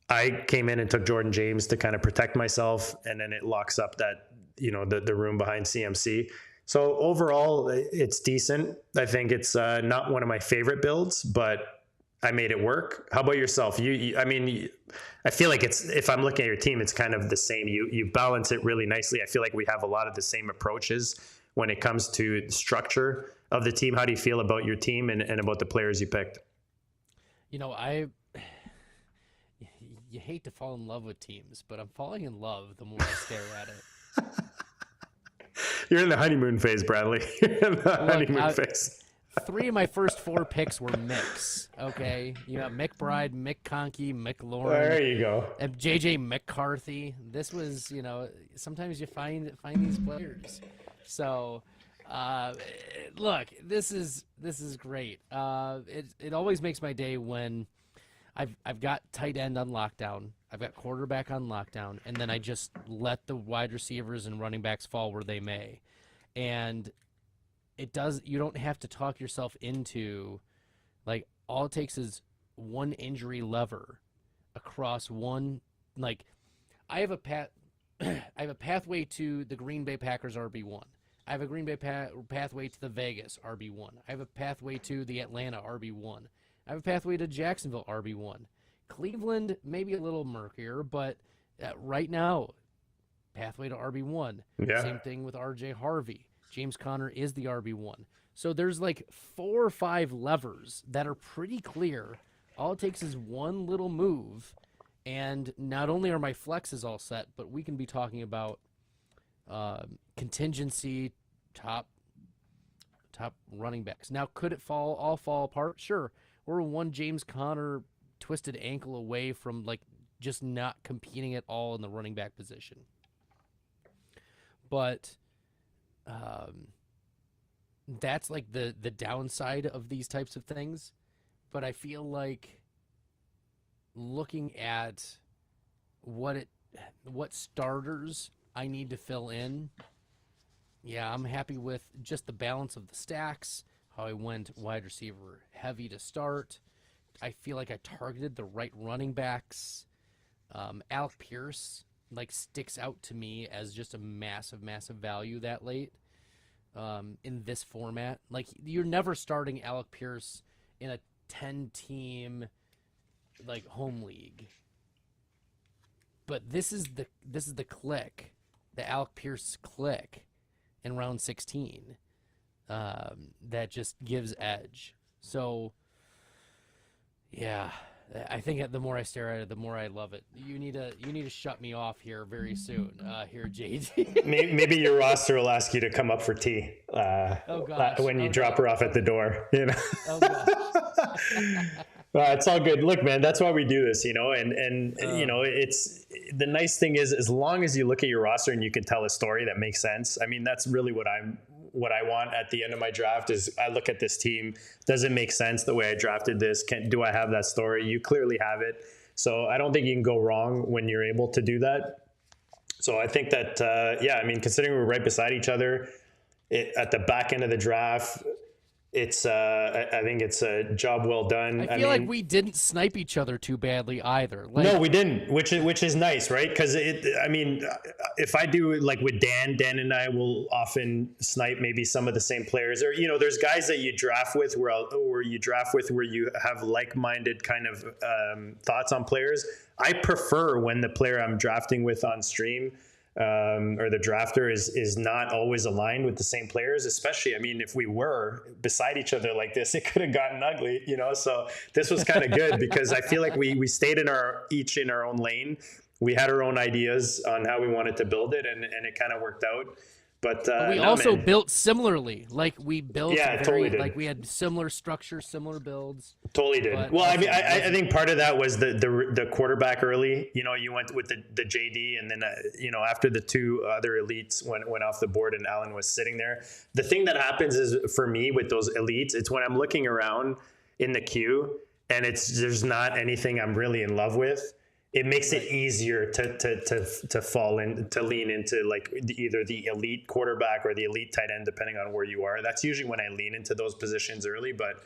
[SPEAKER 1] I came in and took Jordan James to kind of protect myself, and then it locks up that, the room behind CMC. So overall, it's decent. I think it's not one of my favorite builds, but I made it work. How about yourself? I feel like if I'm looking at your team, it's kind of the same. You balance it really nicely. I feel like we have a lot of the same approaches when it comes to structure of the team. How do you feel about your team and about the players you picked?
[SPEAKER 2] You hate to fall in love with teams, but I'm falling in love the more I stare at it.
[SPEAKER 1] You're in the honeymoon phase, Bradley. You're in the honeymoon phase.
[SPEAKER 2] 3 of my first 4 picks were Micks. Okay, you got McBride, Mick Conkey, McLaurin.
[SPEAKER 1] There you go.
[SPEAKER 2] And JJ McCarthy. This was, sometimes you find these players. So, look, this is great. It always makes my day when I've got tight end on lockdown, I've got quarterback on lockdown, and then I just let the wide receivers and running backs fall where they may. And you don't have to talk yourself into, like, all it takes is one injury lever across one, like, I have a pathway to the Green Bay Packers RB1. I have a Green Bay pathway to the Vegas RB1. I have a pathway to the Atlanta RB1. I have a pathway to Jacksonville RB1. Cleveland, maybe a little murkier, but right now, pathway to RB1.
[SPEAKER 1] Yeah.
[SPEAKER 2] Same thing with RJ Harvey. James Conner is the RB1. So there's like 4 or 5 levers that are pretty clear. All it takes is one little move, and not only are my flexes all set, but we can be talking about contingency, top running backs. Now, could it all fall apart? Sure. We're one James Conner twisted ankle away from, like, just not competing at all in the running back position. But that's like the downside of these types of things. But I feel like looking at what starters I need to fill in, yeah, I'm happy with just the balance of the stacks, how I went wide receiver heavy to start. I feel like I targeted the right running backs. Alec Pierce sticks out to me as just a massive, massive value that late in this format. Like, you're never starting Alec Pierce in a 10-team home league. But this is the click, the Alec Pierce click in round 16 that just gives edge. So, yeah, I think the more I stare at it, the more I love it. You need to shut me off here very soon. Here, JD.
[SPEAKER 1] Maybe your roster will ask you to come up for tea. When you drop her off at the door.
[SPEAKER 2] Oh gosh.
[SPEAKER 1] It's all good. Look, man, that's why we do this, and it's the nice thing is, as long as you look at your roster and you can tell a story that makes sense. I mean, that's really what I want at the end of my draft is I look at this team. Does it make sense the way I drafted this? Do I have that story? You clearly have it. So I don't think you can go wrong when you're able to do that. So I think that, considering we're right beside each other at the back end of the draft, it's I think it's a job well done.
[SPEAKER 2] I feel like we didn't snipe each other too badly either.
[SPEAKER 1] No, we didn't, which is nice, right? Because if I do with Dan and I will often snipe maybe some of the same players, or there's guys that you draft with where you have like-minded kind of thoughts on players. I prefer when the player I'm drafting with on stream or the drafter is not always aligned with the same players, especially, I mean, if we were beside each other like this, it could have gotten ugly, so this was kind of good because I feel like we stayed each in our own lane. We had our own ideas on how we wanted to build it, and it kind of worked out. But
[SPEAKER 2] we also built similarly. Like we built,
[SPEAKER 1] totally did.
[SPEAKER 2] Like we had similar structure, similar builds.
[SPEAKER 1] Totally did. Well, I mean, I think part of that was the quarterback early. You went with the JD, and then after the two other elites went off the board, and Allen was sitting there. The thing that happens is for me with those elites, it's when I'm looking around in the queue, and there's not anything I'm really in love with. It makes it easier to fall in, to lean into like either the elite quarterback or the elite tight end, depending on where you are. That's usually when I lean into those positions early. But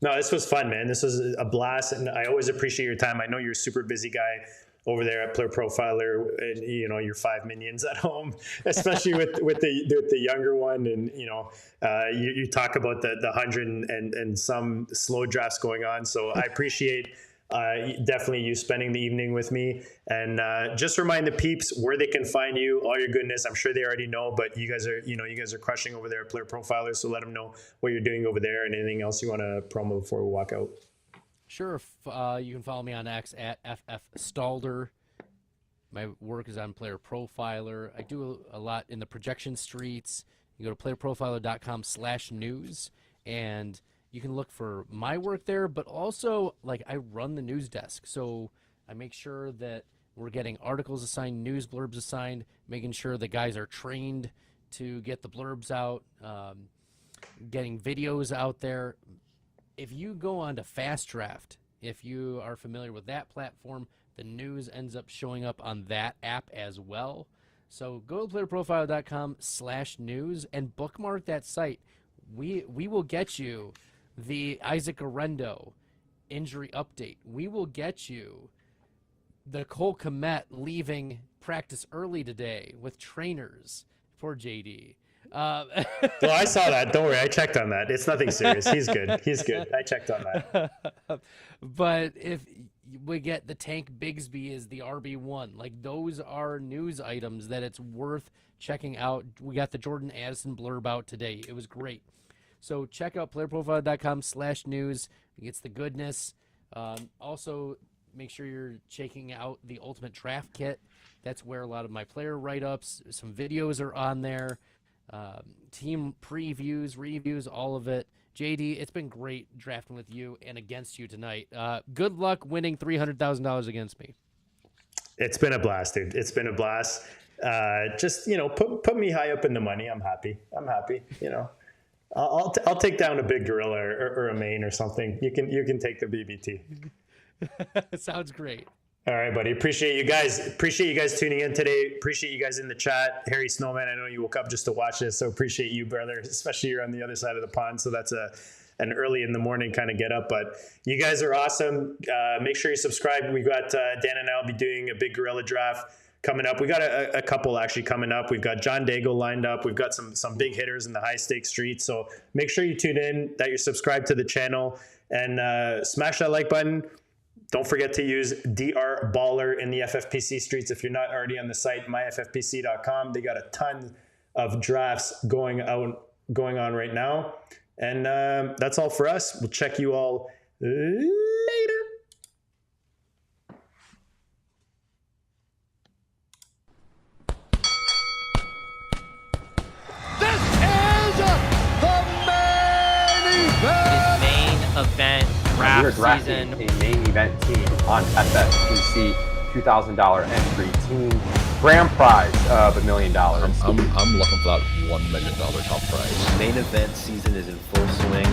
[SPEAKER 1] no, this was fun, man. This was a blast, and I always appreciate your time. I know you're a super busy guy over there at Playerprofiler, and your 5 minions at home, especially with the younger one, and you talk about the 100 and some slow drafts going on. So I appreciate. Definitely you spending the evening with me, and just remind the peeps where they can find you, all your goodness. I'm sure they already know, but you guys are crushing over there at Playerprofiler, so let them know what you're doing over there and anything else you want to promo before we walk out. Sure.
[SPEAKER 2] You can follow me on X at FFStalder. My work is on Playerprofiler. I do a lot in the projection streets. You go to playerprofiler.com/news, and you can look for my work there, but also like I run the news desk. So I make sure that we're getting articles assigned, news blurbs assigned, making sure the guys are trained to get the blurbs out, getting videos out there. If you go on to Fast Draft, if you are familiar with that platform, the news ends up showing up on that app as well. So go to playerprofiler.com/news and bookmark that site. We will get you the Isaac Arendo injury update. We will get you the Cole Kmet leaving practice early today with trainers for JD.
[SPEAKER 1] Well, I saw that. Don't worry. I checked on that. It's nothing serious. He's good. He's good. I checked on that.
[SPEAKER 2] But if we get the Tank Bigsby as the RB1, like those are news items that it's worth checking out. We got the Jordan Addison blurb out today. It was great. So check out playerprofiler.com/news. It gets the goodness. Also, make sure you're checking out the Ultimate Draft Kit. That's where a lot of my player write-ups, some videos are on there, team previews, reviews, all of it. JD, it's been great drafting with you and against you tonight. Good luck winning $300,000 against me.
[SPEAKER 1] It's been a blast, dude. It's been a blast. Just put me high up in the money. I'm happy. I'll take down a big gorilla or a Maine or something. You can take the BBT.
[SPEAKER 2] Sounds great.
[SPEAKER 1] All right, buddy. Appreciate you guys. Appreciate you guys tuning in today. Appreciate you guys in the chat. Harry Snowman, I know you woke up just to watch this, so appreciate you, brother. Especially you're on the other side of the pond, so that's an early in the morning kind of get up. But you guys are awesome. Make sure you subscribe. We got Dan and I will be doing a big gorilla draft coming up. We got a couple actually coming up. We've got John Daigle lined up. We've got some big hitters in the high stakes streets. So make sure you tune in, that you're subscribed to the channel, and smash that like button. Don't forget to use DR Baller in the FFPC streets. If you're not already on the site, myffpc.com. They got a ton of drafts going on right now. And that's all for us. We'll check you all later.
[SPEAKER 3] Event draft
[SPEAKER 4] we're drafting
[SPEAKER 3] season.
[SPEAKER 4] A main event team on FFPC, $2,000 entry team, grand prize of $1 million.
[SPEAKER 5] I'm looking for that $1 million top prize.
[SPEAKER 3] Main event season is in full swing.